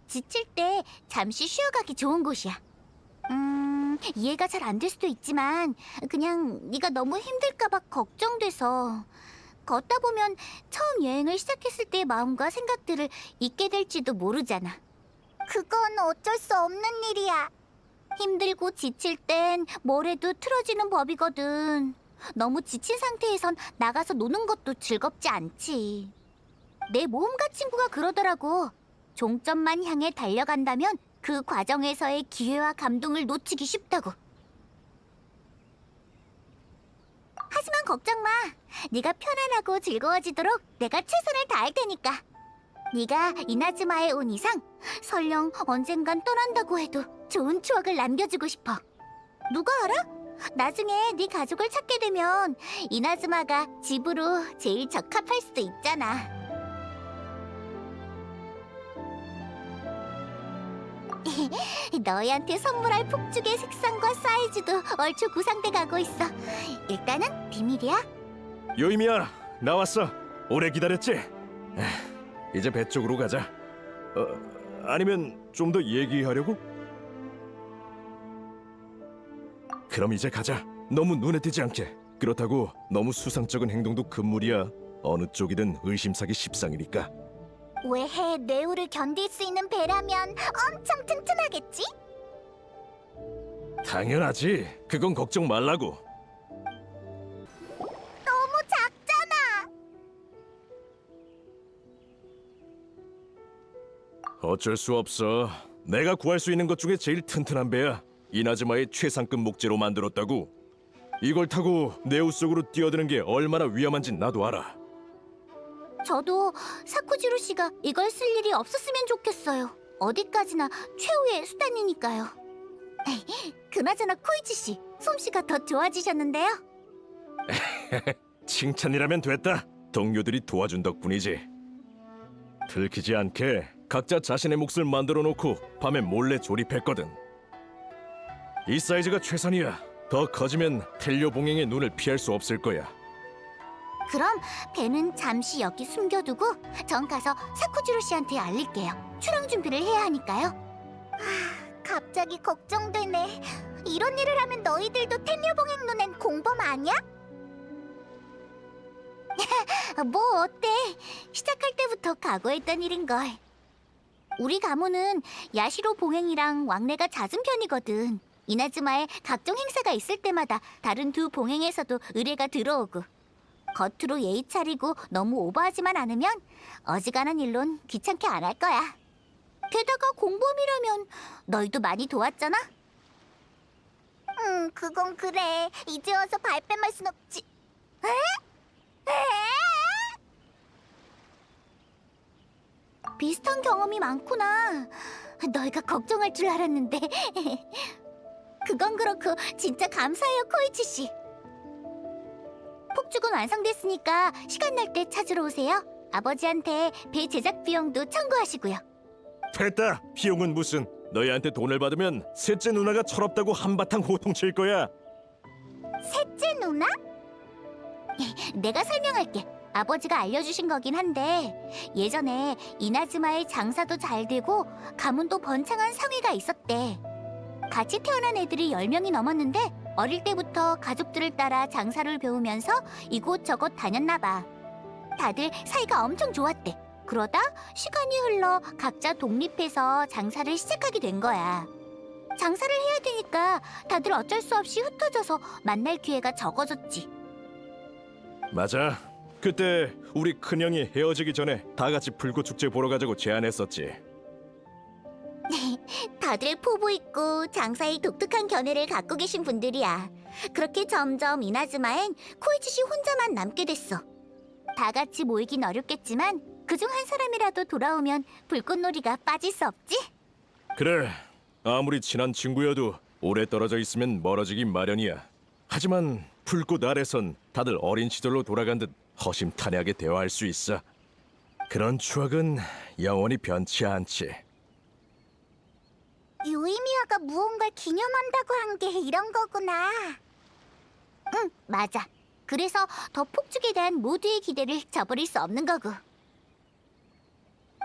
Speaker 1: 지칠 때 잠시 쉬어가기 좋은 곳이야. 이해가 잘 안 될 수도 있지만 그냥 네가 너무 힘들까봐 걱정돼서. 걷다 보면 처음 여행을 시작했을 때의 마음과 생각들을 잊게 될지도 모르잖아.
Speaker 2: 그건 어쩔 수 없는 일이야.
Speaker 1: 힘들고 지칠 땐 뭘 해도 틀어지는 법이거든. 너무 지친 상태에선 나가서 노는 것도 즐겁지 않지. 내 모험가 친구가 그러더라고. 종점만 향해 달려간다면 그 과정에서의 기회와 감동을 놓치기 쉽다고. 하지만 걱정 마. 네가 편안하고 즐거워지도록 내가 최선을 다할 테니까. 네가 이나즈마에 온 이상 설령 언젠간 떠난다고 해도 좋은 추억을 남겨주고 싶어. 누가 알아? 나중에 네 가족을 찾게 되면 이나즈마가 집으로 제일 적합할 수도 있잖아. 너희한테 선물할 폭죽의 색상과 사이즈도 얼추 구상돼 가고 있어. 일단은 비밀이야.
Speaker 5: 요이미야, 나왔어. 오래 기다렸지? 이제 배 쪽으로 가자. 아니면 좀 더 얘기하려고? 그럼 이제 가자. 너무 눈에 띄지 않게. 그렇다고 너무 수상쩍은 행동도 금물이야. 어느 쪽이든 의심사기 십상이니까.
Speaker 2: 외해의 뇌우를 견딜 수 있는 배라면 엄청 튼튼하겠지?
Speaker 5: 당연하지. 그건 걱정 말라고.
Speaker 2: 너무 작잖아.
Speaker 5: 어쩔 수 없어. 내가 구할 수 있는 것 중에 제일 튼튼한 배야. 이나즈마의 최상급 목재로 만들었다고. 이걸 타고 네오 속으로 뛰어드는 게 얼마나 위험한진 나도 알아.
Speaker 1: 저도 사쿠지로 씨가 이걸 쓸 일이 없었으면 좋겠어요. 어디까지나 최후의 수단이니까요. 그나저나 코이치 씨, 솜씨가 더 좋아지셨는데요?
Speaker 5: 칭찬이라면 됐다. 동료들이 도와준 덕분이지. 들키지 않게 각자 자신의 몫을 만들어 놓고 밤에 몰래 조립했거든. 이 사이즈가 최선이야. 더 커지면 텔료 봉행의 눈을 피할 수 없을 거야.
Speaker 1: 그럼 배는 잠시 여기 숨겨두고 전 가서 사쿠지로 씨한테 알릴게요. 출항 준비를 해야 하니까요.
Speaker 2: 갑자기 걱정되네. 이런 일을 하면 너희들도 텐류봉행 눈엔 공범 아니야?
Speaker 1: 뭐 어때? 시작할 때부터 각오했던 일인걸. 우리 가문은 야시로 봉행이랑 왕래가 잦은 편이거든. 이나즈마에 각종 행사가 있을 때마다 다른 두 봉행에서도 의뢰가 들어오고, 겉으로 예의 차리고 너무 오버하지만 않으면 어지간한 일론 귀찮게 안 할 거야. 게다가 공범이라면 너희도 많이 도왔잖아?
Speaker 2: 그건 그래. 이제 와서 발뺌할 순 없지. 에?
Speaker 1: 비슷한 경험이 많구나. 너희가 걱정할 줄 알았는데. 그건 그렇고 진짜 감사해요, 코이치 씨. 폭죽은 완성됐으니까 시간 날 때 찾으러 오세요. 아버지한테 배 제작 비용도 청구하시고요.
Speaker 5: 됐다. 비용은 무슨. 너희한테 돈을 받으면 셋째 누나가 철없다고 한바탕 호통칠 거야.
Speaker 2: 셋째 누나?
Speaker 1: 내가 설명할게. 아버지가 알려주신 거긴 한데 예전에 이나즈마의 장사도 잘 되고 가문도 번창한 상회가 있었대. 같이 태어난 애들이 10명이 넘었는데 어릴 때부터 가족들을 따라 장사를 배우면서 이곳저곳 다녔나 봐. 다들 사이가 엄청 좋았대. 그러다 시간이 흘러 각자 독립해서 장사를 시작하게 된 거야. 장사를 해야 되니까 다들 어쩔 수 없이 흩어져서 만날 기회가 적어졌지.
Speaker 5: 맞아. 그때 우리 큰형이 헤어지기 전에 다 같이 불꽃축제 보러 가자고 제안했었지.
Speaker 1: 다들 포부 있고 장사에 독특한 견해를 갖고 계신 분들이야. 그렇게 점점 이나즈마엔 코이치 씨 혼자만 남게 됐어. 다 같이 모이긴 어렵겠지만 그중 한 사람이라도 돌아오면 불꽃놀이가 빠질 수 없지?
Speaker 5: 그래. 아무리 친한 친구여도 오래 떨어져 있으면 멀어지기 마련이야. 하지만 불꽃 아래선 다들 어린 시절로 돌아간 듯 허심탄회하게 대화할 수 있어. 그런 추억은 영원히 변치 않지.
Speaker 2: 요이미야가 무언가를 기념한다고 한 게 이런 거구나.
Speaker 1: 응, 맞아. 그래서 더 폭죽에 대한 모두의 기대를 저버릴 수 없는 거고.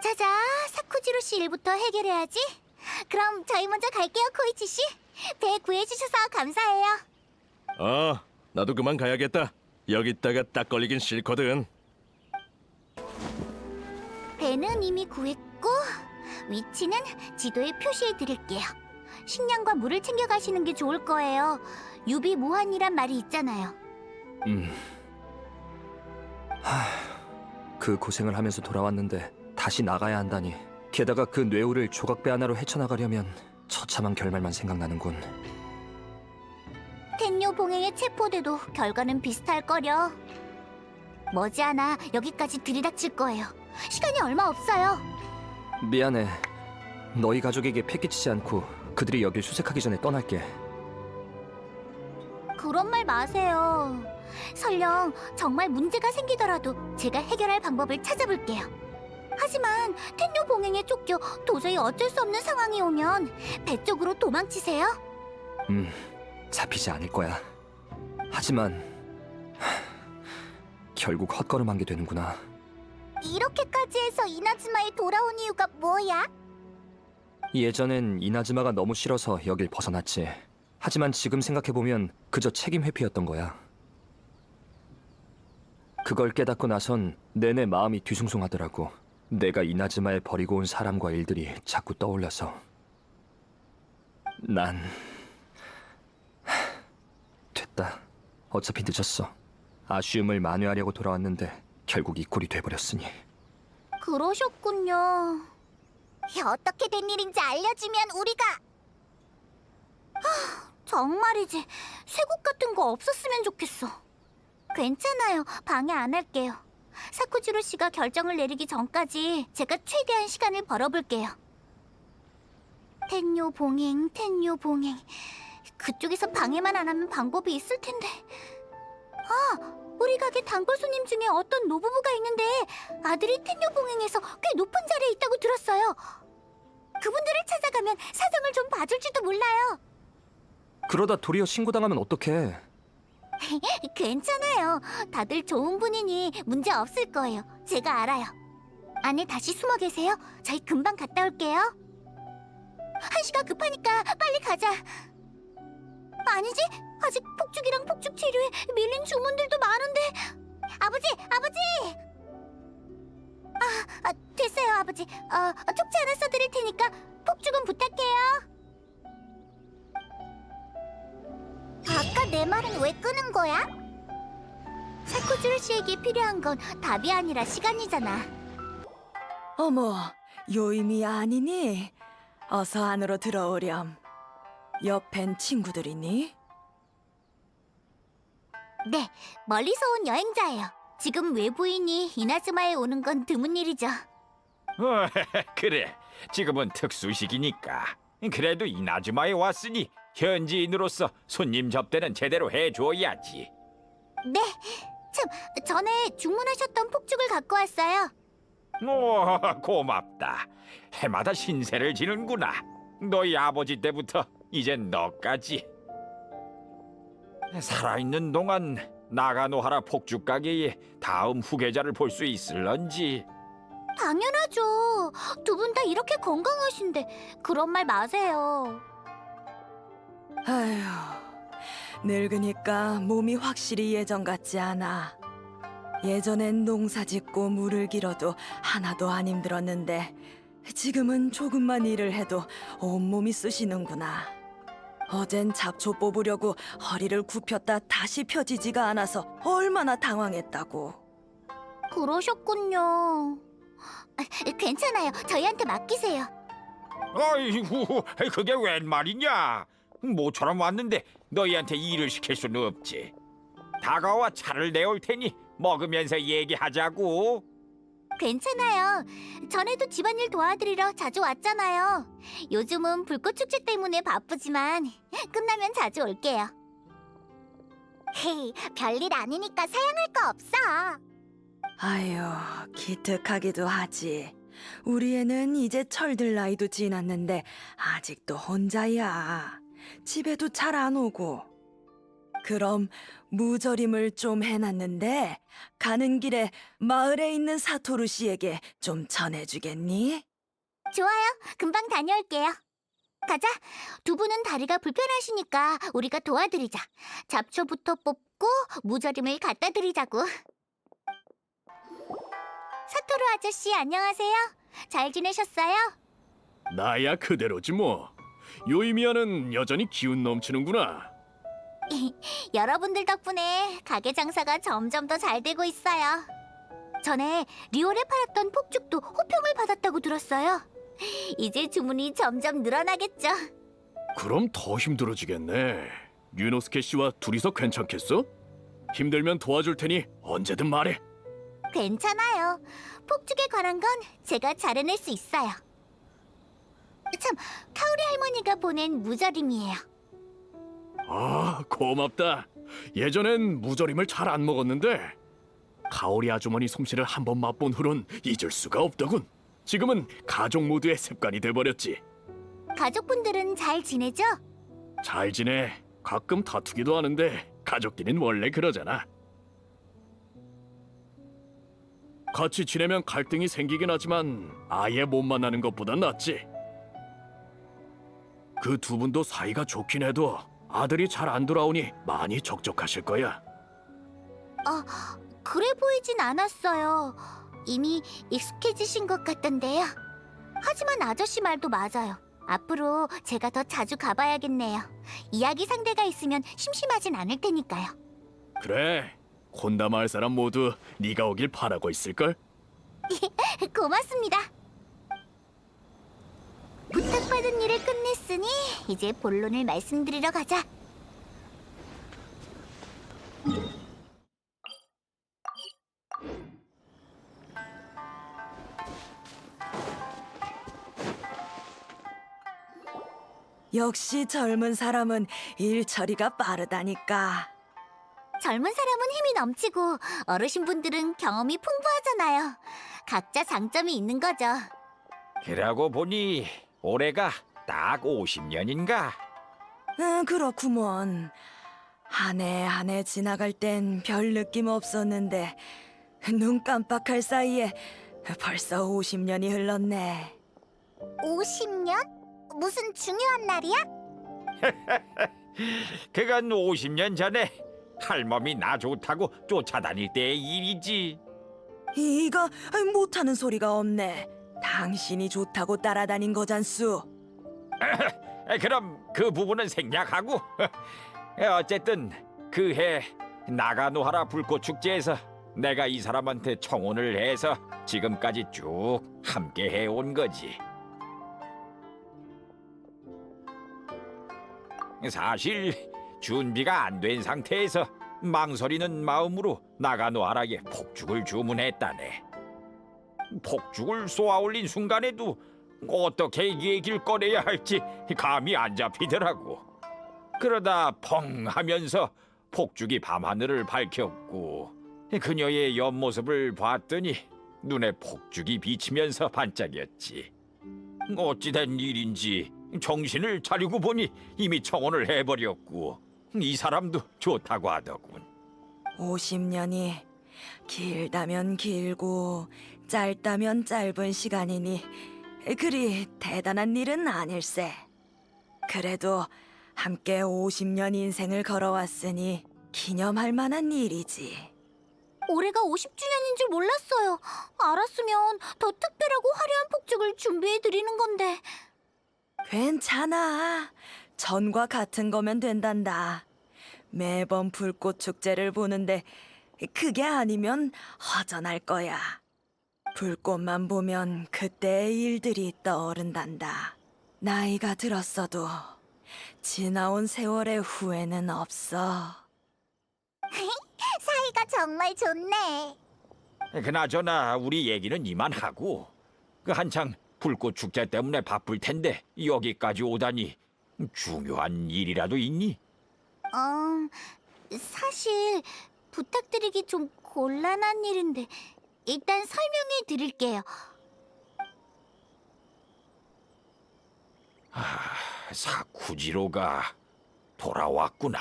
Speaker 1: 자자, 사쿠지로 씨 일부터 해결해야지. 그럼 저희 먼저 갈게요, 코이치 씨. 배 구해주셔서 감사해요.
Speaker 5: 나도 그만 가야겠다. 여기 있다가 딱 걸리긴 싫거든.
Speaker 1: 배는 이미 구했고 위치는 지도에 표시해 드릴게요. 식량과 물을 챙겨 가시는 게 좋을 거예요. 유비무환이란 말이 있잖아요.
Speaker 4: 그 고생을 하면서 돌아왔는데 다시 나가야 한다니. 게다가 그 뇌우를 조각배 하나로 헤쳐나가려면 처참한 결말만 생각나는군.
Speaker 1: 텐요 봉행에 체포돼도 결과는 비슷할 거려. 머지않아 여기까지 들이닥칠 거예요. 시간이 얼마 없어요.
Speaker 4: 미안해. 너희 가족에게 패기치지 않고 그들이 여길 수색하기 전에 떠날게.
Speaker 1: 그런 말 마세요. 설령 정말 문제가 생기더라도 제가 해결할 방법을 찾아볼게요. 하지만 텐요 봉행에 쫓겨 도저히 어쩔 수 없는 상황이 오면 배 쪽으로 도망치세요.
Speaker 4: 잡히지 않을 거야. 하지만 결국 헛걸음한 게 되는구나.
Speaker 2: 이렇게까지 해서 이나즈마에 돌아온 이유가 뭐야?
Speaker 4: 예전엔 이나즈마가 너무 싫어서 여길 벗어났지. 하지만 지금 생각해보면 그저 책임 회피였던 거야. 그걸 깨닫고 나선 내내 마음이 뒤숭숭하더라고. 내가 이나즈마에 버리고 온 사람과 일들이 자꾸 떠올라서. 난... 됐다. 어차피 늦었어. 아쉬움을 만회하려고 돌아왔는데 결국 이 꼴이 돼버렸으니.
Speaker 1: 그러셨군요.
Speaker 2: 어떻게 된 일인지 알려주면 우리가...
Speaker 1: 정말이지. 쇠국 같은 거 없었으면 좋겠어. 괜찮아요. 방해 안 할게요. 사쿠지로 씨가 결정을 내리기 전까지 제가 최대한 시간을 벌어볼게요. 텐요 봉행, 텐요 봉행. 그쪽에서 방해만 안 하면 방법이 있을 텐데. 아, 우리 가게 단골 손님 중에 어떤 노부부가 있는데 아들이 텐요 봉행에서 꽤 높은 자리에 있다고 들었어요. 그분들을 찾아가면 사정을 좀 봐줄지도 몰라요.
Speaker 4: 그러다 도리어 신고당하면 어떡해?
Speaker 1: 괜찮아요. 다들 좋은 분이니 문제 없을 거예요. 제가 알아요. 안에 다시 숨어 계세요. 저희 금방 갔다 올게요. 한시가 급하니까 빨리 가자. 아니지? 아직 폭죽이랑 폭죽 치료에 밀린 주문들도 많은데. 아버지! 됐어요, 아버지. 쪽지 하나 써드릴 테니까 폭죽은 부탁해요.
Speaker 2: 아까 내 말은 왜 끄는 거야?
Speaker 1: 사쿠즈루 씨에게 필요한 건 답이 아니라 시간이잖아.
Speaker 9: 어머, 요임이 아니니? 어서 안으로 들어오렴. 옆엔 친구들이니?
Speaker 1: 네, 멀리서 온 여행자예요. 지금 외부인이 이나즈마에 오는 건 드문 일이죠.
Speaker 10: 그래, 지금은 특수시기니까. 그래도 이나즈마에 왔으니 현지인으로서 손님 접대는 제대로 해줘야지.
Speaker 1: 네, 참, 전에 주문하셨던 폭죽을 갖고 왔어요.
Speaker 10: 오, 고맙다. 해마다 신세를 지는구나. 너희 아버지 때부터 이젠 너까지. 살아있는 동안 나가노하라 폭죽 가게의 다음 후계자를 볼 수 있을런지.
Speaker 1: 당연하죠. 두 분 다 이렇게 건강하신데 그런 말 마세요.
Speaker 9: 아휴, 늙으니까 몸이 확실히 예전 같지 않아. 예전엔 농사 짓고 물을 길어도 하나도 안 힘들었는데 지금은 조금만 일을 해도 온몸이 쑤시는구나. 어젠 잡초 뽑으려고 허리를 굽혔다 다시 펴지지가 않아서 얼마나 당황했다고.
Speaker 1: 그러셨군요. 괜찮아요. 저희한테 맡기세요.
Speaker 10: 아이고, 그게 웬 말이냐? 모처럼 왔는데 너희한테 일을 시킬 수는 없지. 다가와 차를 내올 테니 먹으면서 얘기하자고.
Speaker 1: 괜찮아요. 전에도 집안일 도와드리러 자주 왔잖아요. 요즘은 불꽃 축제 때문에 바쁘지만 끝나면 자주 올게요.
Speaker 2: 헤이, 별일 아니니까 사양할 거 없어.
Speaker 9: 아휴, 기특하기도 하지. 우리 애는 이제 철들 나이도 지났는데 아직도 혼자야. 집에도 잘 안 오고. 그럼 무절임을 좀 해놨는데 가는 길에 마을에 있는 사토루 씨에게 좀 전해주겠니?
Speaker 1: 좋아요. 금방 다녀올게요. 가자. 두 분은 다리가 불편하시니까 우리가 도와드리자. 잡초부터 뽑고 무절임을 갖다 드리자고. 사토루 아저씨 안녕하세요. 잘 지내셨어요?
Speaker 7: 나야 그대로지 뭐. 요이미야는 여전히 기운 넘치는구나.
Speaker 1: 여러분들 덕분에 가게 장사가 점점 더 잘 되고 있어요. 전에 리올에 팔았던 폭죽도 호평을 받았다고 들었어요. 이제 주문이 점점 늘어나겠죠.
Speaker 7: 그럼 더 힘들어지겠네. 유노스케 씨와 둘이서 괜찮겠어? 힘들면 도와줄 테니 언제든 말해.
Speaker 1: 괜찮아요. 폭죽에 관한 건 제가 잘 해낼 수 있어요. 참, 카오리 할머니가 보낸 무절임이에요.
Speaker 7: 아, 고맙다. 예전엔 무절임을 잘 안 먹었는데 가오리 아주머니 솜씨를 한번 맛본 후론 잊을 수가 없더군. 지금은 가족 모두의 습관이 돼버렸지.
Speaker 1: 가족분들은 잘 지내죠?
Speaker 7: 잘 지내. 가끔 다투기도 하는데 가족끼린 원래 그러잖아. 같이 지내면 갈등이 생기긴 하지만 아예 못 만나는 것보단 낫지. 그 두 분도 사이가 좋긴 해도 아들이 잘 안 돌아오니 많이 적적하실 거야.
Speaker 1: 그래 보이진 않았어요. 이미 익숙해지신 것 같던데요. 하지만 아저씨 말도 맞아요. 앞으로 제가 더 자주 가봐야겠네요. 이야기 상대가 있으면 심심하진 않을 테니까요.
Speaker 7: 그래, 콘다 마을 사람 모두 네가 오길 바라고 있을걸?
Speaker 1: 고맙습니다. 부탁받은 일을 끝냈으니 이제 본론을 말씀드리러 가자.
Speaker 9: 역시 젊은 사람은 일 처리가 빠르다니까.
Speaker 1: 젊은 사람은 힘이 넘치고 어르신분들은 경험이 풍부하잖아요. 각자 장점이 있는 거죠.
Speaker 10: 그러고 보니 올해가 딱 50년인가?
Speaker 9: 그렇구먼. 한 해 한 해 지나갈 땐 별 느낌 없었는데 눈 깜빡할 사이에 벌써 50년이 흘렀네.
Speaker 2: 50년? 무슨 중요한 날이야?
Speaker 10: 그건 50년 전에 할멈이 나 좋다고 쫓아다닐 때의 일이지.
Speaker 9: 이가 못하는 소리가 없네. 당신이 좋다고 따라다닌 거잖수.
Speaker 10: 그럼 그 부분은 생략하고 어쨌든 그 해 나가노하라 불꽃축제에서 내가 이 사람한테 청혼을 해서 지금까지 쭉 함께 해온 거지. 사실 준비가 안 된 상태에서 망설이는 마음으로 나가노하라에 폭죽을 주문했다네. 폭죽을 쏘아올린 순간에도 어떻게 얘기를 꺼내야 할지 감이 안 잡히더라고. 그러다 펑 하면서 폭죽이 밤하늘을 밝혔고 그녀의 옆모습을 봤더니 눈에 폭죽이 비치면서 반짝였지. 어찌된 일인지 정신을 차리고 보니 이미 청혼을 해버렸고 이 사람도 좋다고 하더군.
Speaker 9: 50년이 길다면 길고 짧다면 짧은 시간이니 그리 대단한 일은 아닐세. 그래도 함께 50년 인생을 걸어왔으니 기념할 만한 일이지.
Speaker 1: 올해가 50주년인 줄 몰랐어요. 알았으면 더 특별하고 화려한 폭죽을 준비해 드리는 건데.
Speaker 9: 괜찮아. 전과 같은 거면 된단다. 매번 불꽃 축제를 보는데 그게 아니면 허전할 거야. 불꽃만 보면 그때의 일들이 떠오른단다. 나이가 들었어도 지나온 세월의 후회는 없어.
Speaker 2: 사이가 정말 좋네.
Speaker 10: 그나저나 우리 얘기는 이만하고 그 한창 불꽃 축제 때문에 바쁠 텐데 여기까지 오다니 중요한 일이라도 있니?
Speaker 1: 사실 부탁드리기 좀 곤란한 일인데 일단 설명해 드릴게요.
Speaker 10: 사쿠지로가 돌아왔구나.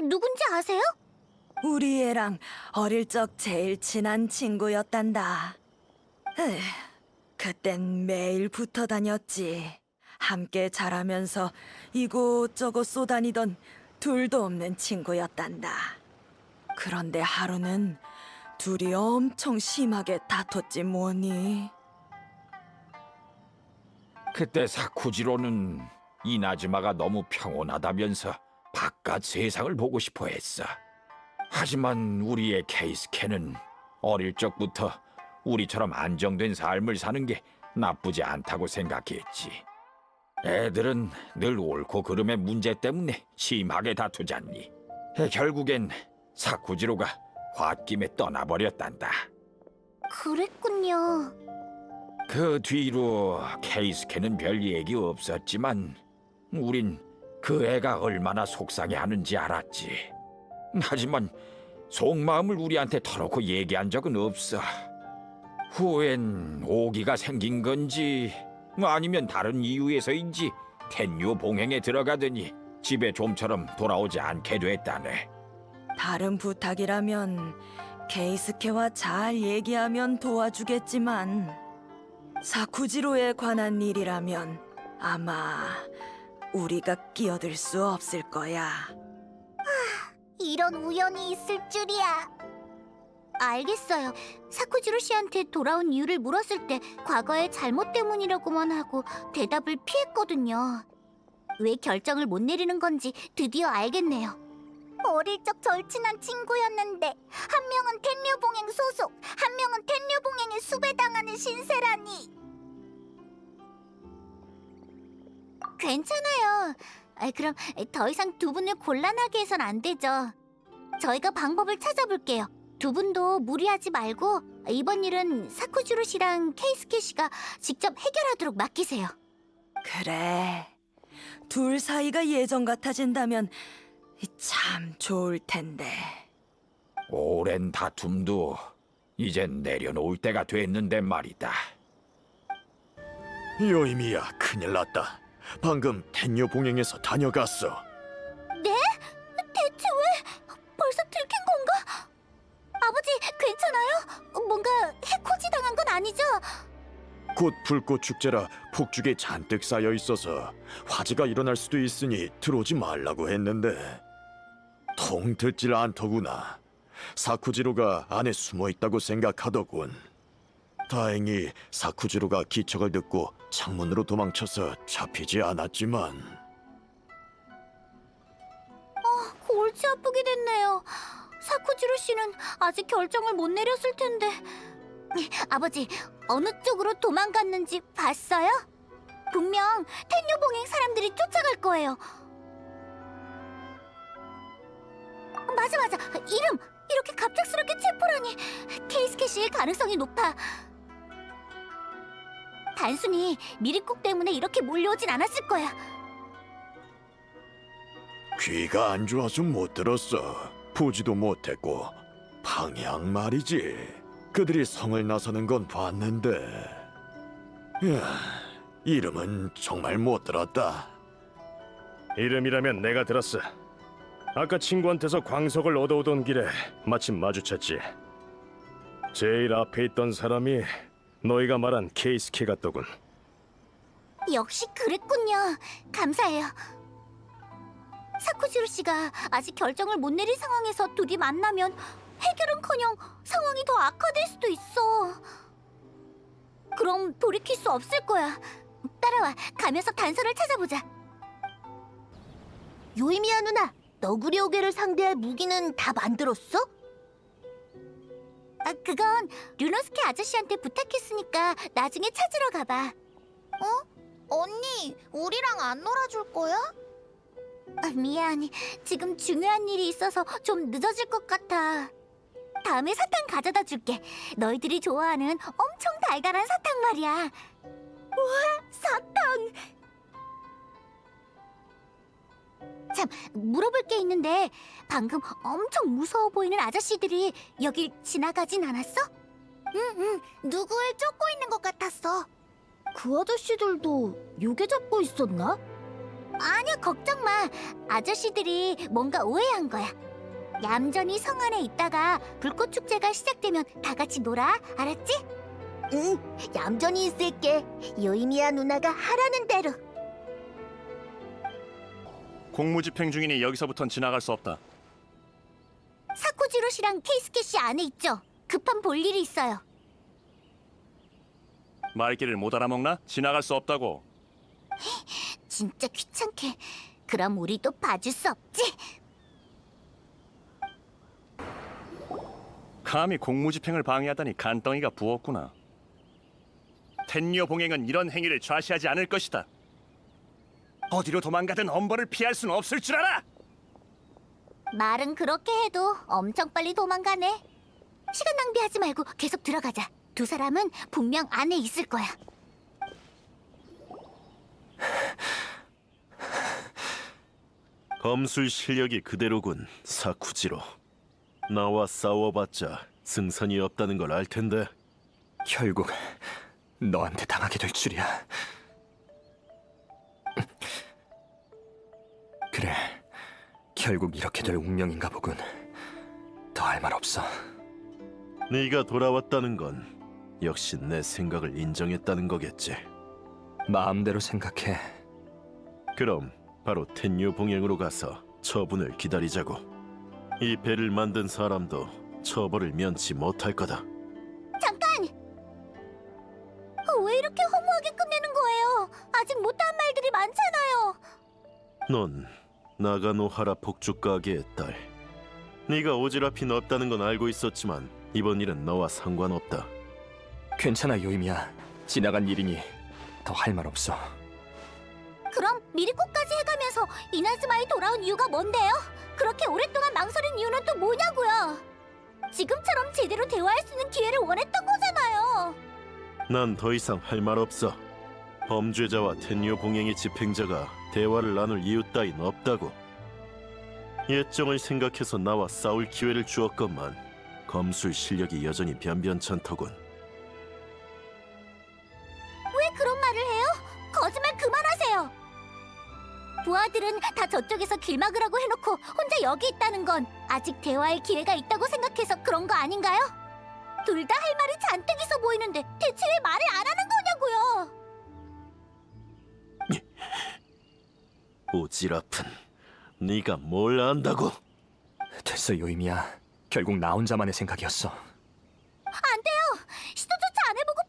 Speaker 1: 누군지 아세요?
Speaker 9: 우리 애랑 어릴 적 제일 친한 친구였단다. 그땐 매일 붙어 다녔지. 함께 자라면서 이곳저곳 쏘다니던 둘도 없는 친구였단다. 그런데 하루는 둘이 엄청 심하게 다퉜지 뭐니.
Speaker 10: 그때 사쿠지로는 이나즈마가 너무 평온하다면서 바깥 세상을 보고 싶어 했어. 하지만 우리의 케이스케는 어릴 적부터 우리처럼 안정된 삶을 사는 게 나쁘지 않다고 생각했지. 애들은 늘 옳고 그름의 문제 때문에 심하게 다투잖니. 결국엔 사쿠지로가 홧김에 떠나버렸단다.
Speaker 1: 그랬군요.
Speaker 10: 그 뒤로 케이스케는 별 얘기 없었지만 우린 그 애가 얼마나 속상해하는지 알았지. 하지만 속마음을 우리한테 터놓고 얘기한 적은 없어. 후엔 오기가 생긴 건지 아니면 다른 이유에서인지 텐요 봉행에 들어가더니 집에 좀처럼 돌아오지 않게 됐다네.
Speaker 9: 다른 부탁이라면 케이스케와 잘 얘기하면 도와주겠지만 사쿠지로에 관한 일이라면 아마 우리가 끼어들 수 없을 거야.
Speaker 2: 이런 우연이 있을 줄이야.
Speaker 1: 알겠어요. 사쿠지로 씨한테 돌아온 이유를 물었을 때 과거의 잘못 때문이라고만 하고 대답을 피했거든요. 왜 결정을 못 내리는 건지 드디어 알겠네요.
Speaker 2: 어릴 적 절친한 친구였는데 한 명은 텐류봉행 소속, 한 명은 텐류봉행에 수배당하는 신세라니.
Speaker 1: 괜찮아요. 그럼 더 이상 두 분을 곤란하게 해선 안 되죠. 저희가 방법을 찾아볼게요. 두 분도 무리하지 말고 이번 일은 사쿠지로 씨랑 케이스케 씨가 직접 해결하도록 맡기세요.
Speaker 9: 그래. 둘 사이가 예전 같아진다면 참 좋을 텐데.
Speaker 10: 오랜 다툼도 이젠 내려놓을 때가 됐는데 말이다.
Speaker 3: 요이미야, 큰일 났다. 방금 텐녀 봉행에서 다녀갔어.
Speaker 1: 네? 대체 왜? 벌써 들킨 건가? 아버지, 괜찮아요? 뭔가 해코지 당한 건 아니죠?
Speaker 3: 곧 불꽃 축제라 폭죽이 잔뜩 쌓여 있어서 화재가 일어날 수도 있으니 들어오지 말라고 했는데 통 듣질 않더구나. 사쿠지로가 안에 숨어 있다고 생각하더군. 다행히 사쿠지로가 기척을 듣고 창문으로 도망쳐서 잡히지 않았지만
Speaker 1: 골치 아프게 됐네요. 사쿠지로 씨는 아직 결정을 못 내렸을 텐데. 아버지, 어느 쪽으로 도망갔는지 봤어요? 분명 텐요봉행 사람들이 쫓아갈 거예요. 맞아. 이름! 이렇게 갑작스럽게 체포라니. 케이스켓일 가능성이 높아. 단순히 미리국 때문에 이렇게 몰려오진 않았을 거야.
Speaker 3: 귀가 안 좋아서 못 들었어. 보지도 못했고 방향 말이지. 그들이 성을 나서는 건 봤는데 이름은 정말 못 들었다.
Speaker 6: 이름이라면 내가 들었어. 아까 친구한테서 광석을 얻어오던 길에 마침 마주쳤지. 제일 앞에 있던 사람이 너희가 말한 케이스케 같더군.
Speaker 1: 역시 그랬군요. 감사해요. 사쿠지로 씨가 아직 결정을 못 내린 상황에서 둘이 만나면 해결은커녕 상황이 더 악화될 수도 있어. 그럼 돌이킬 수 없을 거야. 따라와, 가면서 단서를 찾아보자. 요이미야 누나, 너구리 오개를 상대할 무기는 다 만들었어? 그건 류노스케 아저씨한테 부탁했으니까 나중에 찾으러 가봐.
Speaker 2: 언니, 우리랑 안 놀아줄 거야?
Speaker 1: 미안. 지금 중요한 일이 있어서 좀 늦어질 것 같아. 다음에 사탕 가져다 줄게. 너희들이 좋아하는 엄청 달달한 사탕 말이야. 우와, 사탕! 참, 물어볼 게 있는데 방금 엄청 무서워 보이는 아저씨들이 여길 지나가진 않았어?
Speaker 2: 응, 누구를 쫓고 있는 것 같았어.
Speaker 1: 그 아저씨들도 요괴 잡고 있었나? 아니야, 걱정 마. 아저씨들이 뭔가 오해한 거야. 얌전히 성 안에 있다가 불꽃 축제가 시작되면 다 같이 놀아. 알았지?
Speaker 2: 응, 얌전히 있을게. 요이미야 누나가 하라는 대로.
Speaker 7: 공무집행 중이니 여기서부턴 지나갈 수 없다.
Speaker 1: 사쿠지로 씨랑 케이스케 씨 안에 있죠? 급한 볼 일이 있어요.
Speaker 7: 말귀를 못 알아먹나? 지나갈 수 없다고.
Speaker 1: 진짜 귀찮게. 그럼 우리도 봐줄 수 없지?
Speaker 7: 감히 공무집행을 방해하다니 간덩이가 부었구나. 텐녀 봉행은 이런 행위를 좌시하지 않을 것이다. 어디로 도망가든 엄벌을 피할 수는 없을 줄 알아!
Speaker 1: 말은 그렇게 해도 엄청 빨리 도망가네. 시간 낭비하지 말고 계속 들어가자. 두 사람은 분명 안에 있을 거야.
Speaker 11: 검술 실력이 그대로군, 사쿠지로. 나와 싸워봤자 승산이 없다는 걸 알 텐데.
Speaker 4: 결국 너한테 당하게 될 줄이야. 그래, 결국 이렇게 될 운명인가 보군. 더 할 말 없어.
Speaker 11: 네가 돌아왔다는 건 역시 내 생각을 인정했다는 거겠지.
Speaker 4: 마음대로 생각해.
Speaker 11: 그럼 바로 텐유 봉행으로 가서 처분을 기다리자고. 이 배를 만든 사람도 처벌을 면치 못할 거다.
Speaker 1: 잠깐! 왜 이렇게 허무하게 끝내는 거예요? 아직 못한 말들이 많잖아요.
Speaker 11: 넌 나가노하라 폭죽 가게의 딸. 네가 오지랖이 없다는 건 알고 있었지만 이번 일은 너와 상관없다.
Speaker 4: 괜찮아, 요이미야. 지나간 일이니 더 할 말 없어.
Speaker 1: 그럼 미리코까지 해가면서 이나즈마에 돌아온 이유가 뭔데요? 그렇게 오랫동안 망설인 이유는 또 뭐냐고요? 지금처럼 제대로 대화할 수 있는 기회를 원했던 거잖아요.
Speaker 11: 난 더 이상 할 말 없어. 범죄자와 텐요 봉행의 집행자가 대화를 나눌 이유 따윈 없다고. 예정을 생각해서 나와 싸울 기회를 주었건만 검술 실력이 여전히 변변찮더군.
Speaker 1: 왜 그런 말을 해요? 거짓말 그만하세요. 부하들은 다 저쪽에서 길 막으라고 해놓고 혼자 여기 있다는 건 아직 대화의 기회가 있다고 생각해서 그런 거 아닌가요? 둘 다 할 말이 잔뜩 있어 보이는데 대체 왜 말을 안 하는 거냐고요?
Speaker 11: 오지랖은 네가 뭘 안다고?
Speaker 4: 됐어 요임이야. 결국 나 혼자만의 생각이었어.
Speaker 1: 안 돼요. 시도조차 안 해보고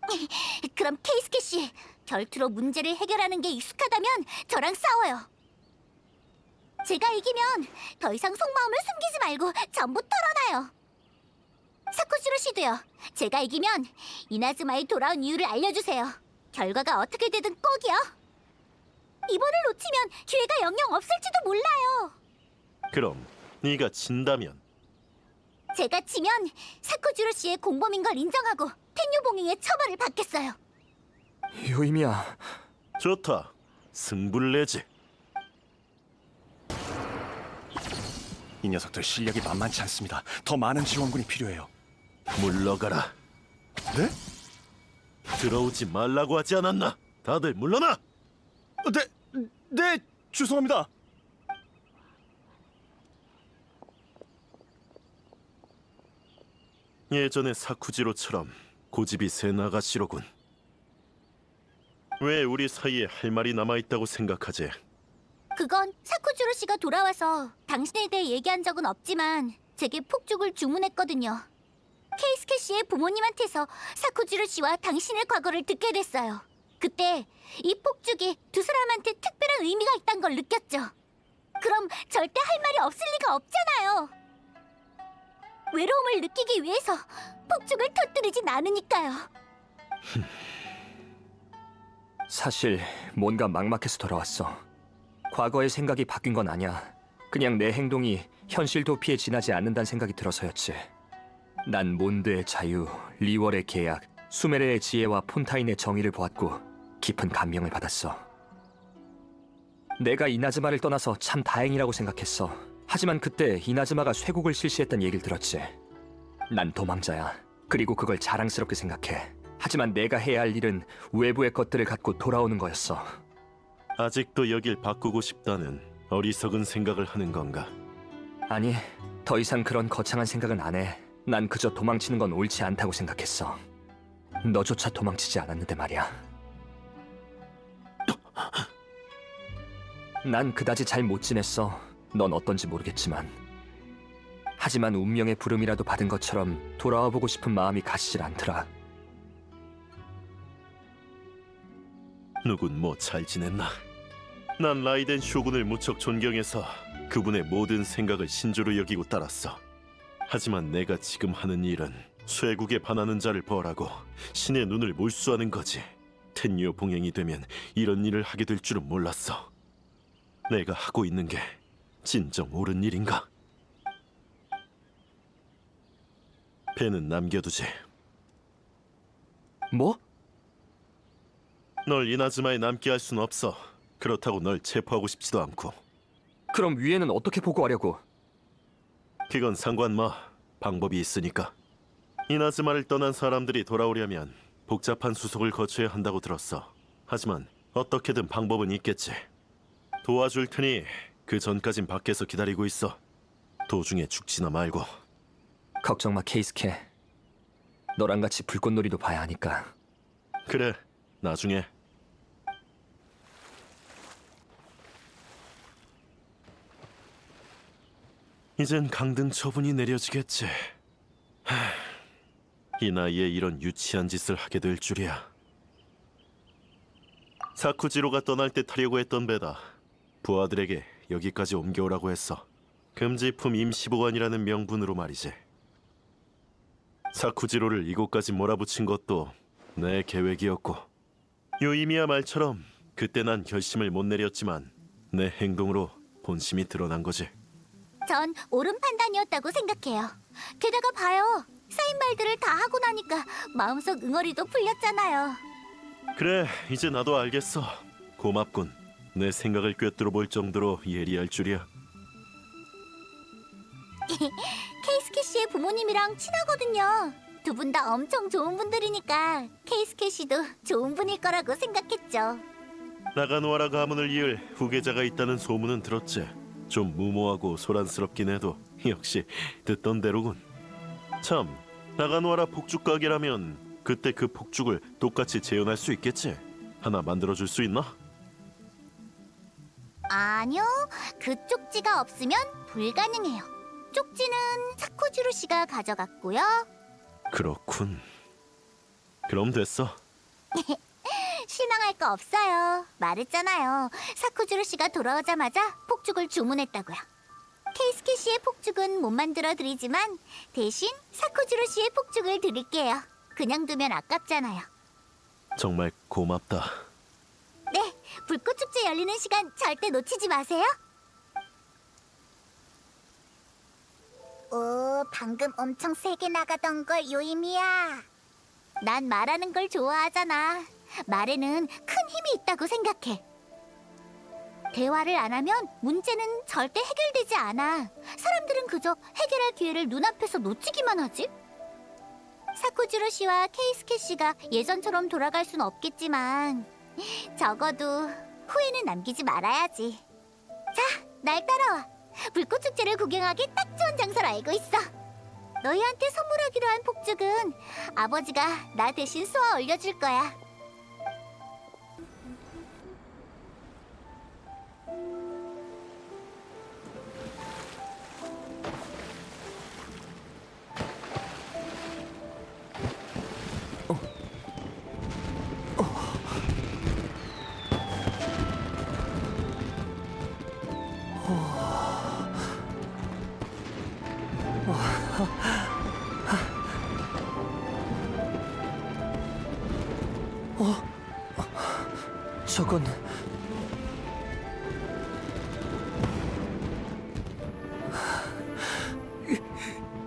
Speaker 1: 포기라뇨. 그럼 케이스케 씨, 결투로 문제를 해결하는 게 익숙하다면 저랑 싸워요. 제가 이기면 더 이상 속마음을 숨기지 말고 전부 털어놔요. 사쿠지로 씨도요. 제가 이기면 이나즈마에 돌아온 이유를 알려주세요. 결과가 어떻게 되든 꼭이요. 이번을 놓치면 기회가 영영 없을지도 몰라요.
Speaker 11: 그럼 네가 진다면
Speaker 1: 제가 지면 사쿠지로 씨의 공범인 걸 인정하고 텐요 봉행의 처벌을 받겠어요.
Speaker 4: 요임이야.
Speaker 11: 좋다. 승부를 내지.
Speaker 3: 이 녀석들 실력이 만만치 않습니다. 더 많은 지원군이 필요해요.
Speaker 11: 물러가라.
Speaker 3: 네?
Speaker 11: 들어오지 말라고 하지 않았나? 다들 물러나!
Speaker 3: 네, 죄송합니다.
Speaker 11: 예전의 사쿠지로처럼 고집이 센 아가씨로군. 왜 우리 사이에 할 말이 남아있다고 생각하지?
Speaker 1: 그건 사쿠지로 씨가 돌아와서 당신에 대해 얘기한 적은 없지만 제게 폭죽을 주문했거든요. 케이스케 씨의 부모님한테서 사쿠지로 씨와 당신의 과거를 듣게 됐어요. 그때 이 폭죽이 두 사람한테 특별한 의미가 있다는 걸 느꼈죠. 그럼 절대 할 말이 없을 리가 없잖아요. 외로움을 느끼기 위해서 폭죽을 터뜨리진 않으니까요.
Speaker 4: 사실 뭔가 막막해서 돌아왔어. 과거의 생각이 바뀐 건 아니야. 그냥 내 행동이 현실 도피에 지나지 않는다는 생각이 들어서였지. 난 몬드의 자유, 리월의 계약, 수메르의 지혜와 폰타인의 정의를 보았고 깊은 감명을 받았어. 내가 이나즈마를 떠나서 참 다행이라고 생각했어. 하지만 그때 이나즈마가 쇄국을 실시했다는 얘기를 들었지. 난 도망자야. 그리고 그걸 자랑스럽게 생각해. 하지만 내가 해야 할 일은 외부의 것들을 갖고 돌아오는 거였어.
Speaker 11: 아직도 여길 바꾸고 싶다는 어리석은 생각을 하는 건가?
Speaker 4: 아니, 더 이상 그런 거창한 생각은 안 해. 난 그저 도망치는 건 옳지 않다고 생각했어. 너조차 도망치지 않았는데 말이야. 난 그다지 잘 못 지냈어. 넌 어떤지 모르겠지만. 하지만 운명의 부름이라도 받은 것처럼 돌아와 보고 싶은 마음이 가시질 않더라.
Speaker 11: 누군 뭐 잘 지냈나? 난 라이덴 쇼군을 무척 존경해서 그분의 모든 생각을 신조로 여기고 따랐어. 하지만 내가 지금 하는 일은 쇄국에 반하는 자를 벌하고 신의 눈을 몰수하는 거지. 텐요 봉행이 되면 이런 일을 하게 될 줄은 몰랐어. 내가 하고 있는 게 진정 옳은 일인가? 배는 남겨두지.
Speaker 4: 뭐?
Speaker 11: 널 이나즈마에 남게 할 순 없어. 그렇다고 널 체포하고 싶지도 않고.
Speaker 4: 그럼 위에는 어떻게 보고하려고?
Speaker 11: 그건 상관 마. 방법이 있으니까. 이나즈마를 떠난 사람들이 돌아오려면 복잡한 수속을 거쳐야 한다고 들었어. 하지만 어떻게든 방법은 있겠지. 도와줄 테니 그 전까진 밖에서 기다리고 있어. 도중에 죽지나 말고.
Speaker 4: 걱정 마, 케이스케. 너랑 같이 불꽃놀이도 봐야 하니까.
Speaker 11: 그래, 나중에. 이젠 강등 처분이 내려지겠지. 이 나이에 이런 유치한 짓을 하게 될 줄이야. 사쿠지로가 떠날 때 타려고 했던 배다. 부하들에게 여기까지 옮겨오라고 했어. 금지품 임시보관이라는 명분으로 말이지. 사쿠지로를 이곳까지 몰아붙인 것도 내 계획이었고, 요이미야 말처럼 그때 난 결심을 못 내렸지만 내 행동으로 본심이 드러난 거지.
Speaker 1: 전 옳은 판단이었다고 생각해요. 게다가 봐요. 쌓인 말들을 다 하고 나니까 마음속 응어리도 풀렸잖아요.
Speaker 11: 그래, 이제 나도 알겠어. 고맙군. 내 생각을 꿰뚫어 볼 정도로 예리할 줄이야.
Speaker 1: 케이스케 씨의 부모님이랑 친하거든요. 두 분 다 엄청 좋은 분들이니까 케이스케 씨도 좋은 분일 거라고 생각했죠.
Speaker 11: 나가노아라 가문을 이을 후계자가 있다는 소문은 들었지. 좀 무모하고 소란스럽긴 해도 역시 듣던 대로군. 참, 나가노아라 폭죽 가게라면 그때 그 폭죽을 똑같이 재현할 수 있겠지? 하나 만들어줄 수 있나?
Speaker 1: 아니요, 그 쪽지가 없으면 불가능해요. 쪽지는 사쿠지로 씨가 가져갔고요.
Speaker 11: 그렇군. 그럼 됐어.
Speaker 1: 실망할 거 없어요. 말했잖아요. 사쿠지로 씨가 돌아오자마자 폭죽을 주문했다고요. 케이스케 씨의 폭죽은 못 만들어 드리지만 대신 사쿠지로 씨의 폭죽을 드릴게요. 그냥 두면 아깝잖아요.
Speaker 11: 정말 고맙다.
Speaker 1: 네, 불꽃 축제 열리는 시간 절대 놓치지 마세요.
Speaker 2: 오, 방금 엄청 세게 나가던 걸 요임이야.
Speaker 1: 난 말하는 걸 좋아하잖아. 말에는 큰 힘이 있다고 생각해. 대화를 안 하면 문제는 절대 해결되지 않아. 사람들은 그저 해결할 기회를 눈앞에서 놓치기만 하지. 사쿠지로 씨와 케이스케 씨가 예전처럼 돌아갈 순 없겠지만 적어도 후회는 남기지 말아야지. 자, 날 따라와. 불꽃 축제를 구경하기 딱 좋은 장소를 알고 있어. 너희한테 선물하기로 한 폭죽은 아버지가 나 대신 쏘아 올려줄 거야.
Speaker 4: 저건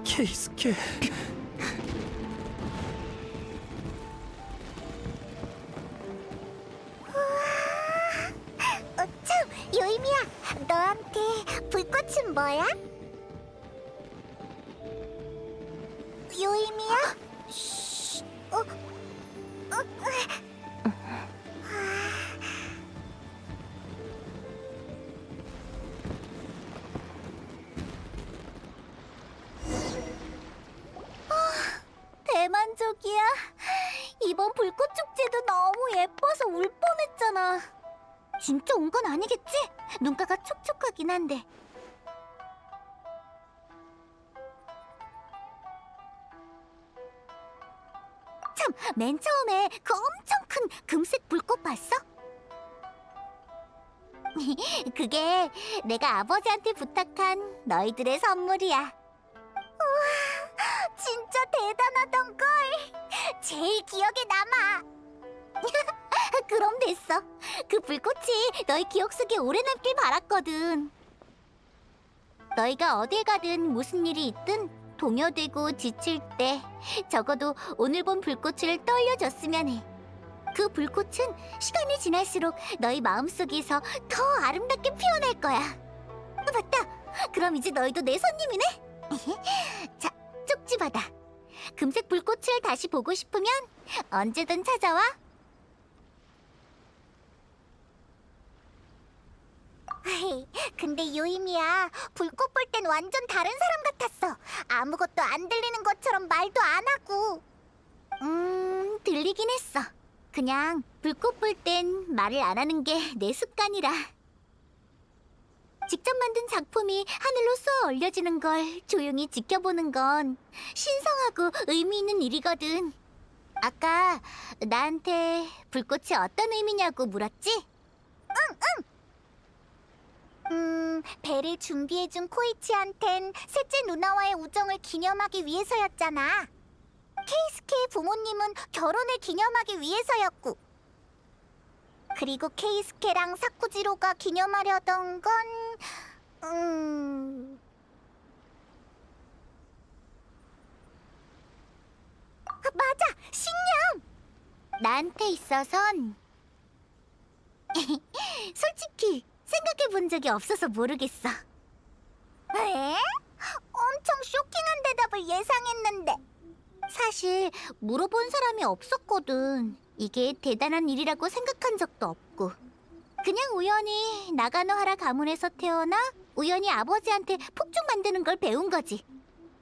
Speaker 4: 케이스케.
Speaker 2: 참, 요임이야. 너한테 불꽃은 뭐야? 요임이야?
Speaker 1: 대만족이야. 이번 불꽃 축제도 너무 예뻐서 울 뻔했잖아. 진짜 온 건 아니겠지? 눈가가 촉촉하긴 한데. 참, 맨 처음에 그 엄청 큰 금색 불꽃 봤어? 그게 내가 아버지한테 부탁한 너희들의 선물이야.
Speaker 2: 진짜 대단하던걸. 제일 기억에 남아.
Speaker 1: 그럼 됐어. 그 불꽃이 너희 기억 속에 오래 남길 바랐거든. 너희가 어딜 가든 무슨 일이 있든 동요되고 지칠 때 적어도 오늘 본 불꽃을 떠올려줬으면 해. 그 불꽃은 시간이 지날수록 너희 마음속에서 더 아름답게 피어날 거야. 맞다. 그럼 이제 너희도 내 손님이네. 자, 쪽지 받아. 금색 불꽃을 다시 보고 싶으면 언제든 찾아와.
Speaker 2: 근데 요임이야, 불꽃 볼 땐 완전 다른 사람 같았어. 아무것도 안 들리는 것처럼 말도 안 하고.
Speaker 1: 들리긴 했어. 그냥 불꽃 볼 땐 말을 안 하는 게 내 습관이라. 직접 만든 작품이 하늘로 쏘아 올려지는 걸 조용히 지켜보는 건 신성하고 의미 있는 일이거든. 아까 나한테 불꽃이 어떤 의미냐고 물었지?
Speaker 2: 배를 준비해준 코이치한텐 셋째 누나와의 우정을 기념하기 위해서였잖아. 케이스케의 부모님은 결혼을 기념하기 위해서였고, 그리고 케이스케랑 사쿠지로가 기념하려던 건 맞아! 신념!
Speaker 1: 나한테 있어선 솔직히 생각해 본 적이 없어서 모르겠어.
Speaker 2: 에? 엄청 쇼킹한 대답을 예상했는데.
Speaker 1: 사실 물어본 사람이 없었거든. 이게 대단한 일이라고 생각한 적도 없고. 그냥 우연히 나가노하라 가문에서 태어나 우연히 아버지한테 폭죽 만드는 걸 배운 거지.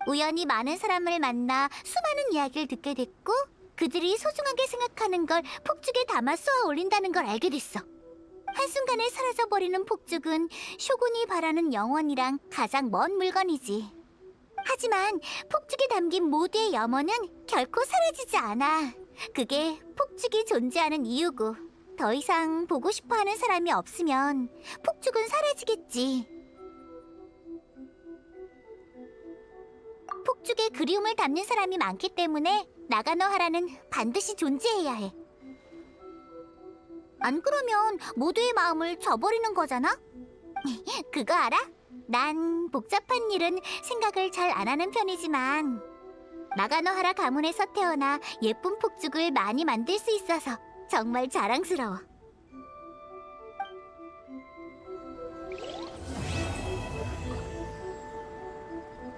Speaker 1: 우연히 많은 사람을 만나 수많은 이야기를 듣게 됐고 그들이 소중하게 생각하는 걸 폭죽에 담아 쏘아 올린다는 걸 알게 됐어. 한순간에 사라져버리는 폭죽은 쇼군이 바라는 영원이랑 가장 먼 물건이지. 하지만 폭죽에 담긴 모두의 염원은 결코 사라지지 않아. 그게 폭죽이 존재하는 이유고 더 이상 보고 싶어하는 사람이 없으면 폭죽은 사라지겠지. 폭죽에 그리움을 담는 사람이 많기 때문에 나가노하라는 반드시 존재해야 해. 안 그러면 모두의 마음을 저버리는 거잖아? 그거 알아? 난 복잡한 일은 생각을 잘 안 하는 편이지만 나가노하라 가문에서 태어나 예쁜 폭죽을 많이 만들 수 있어서 정말 자랑스러워.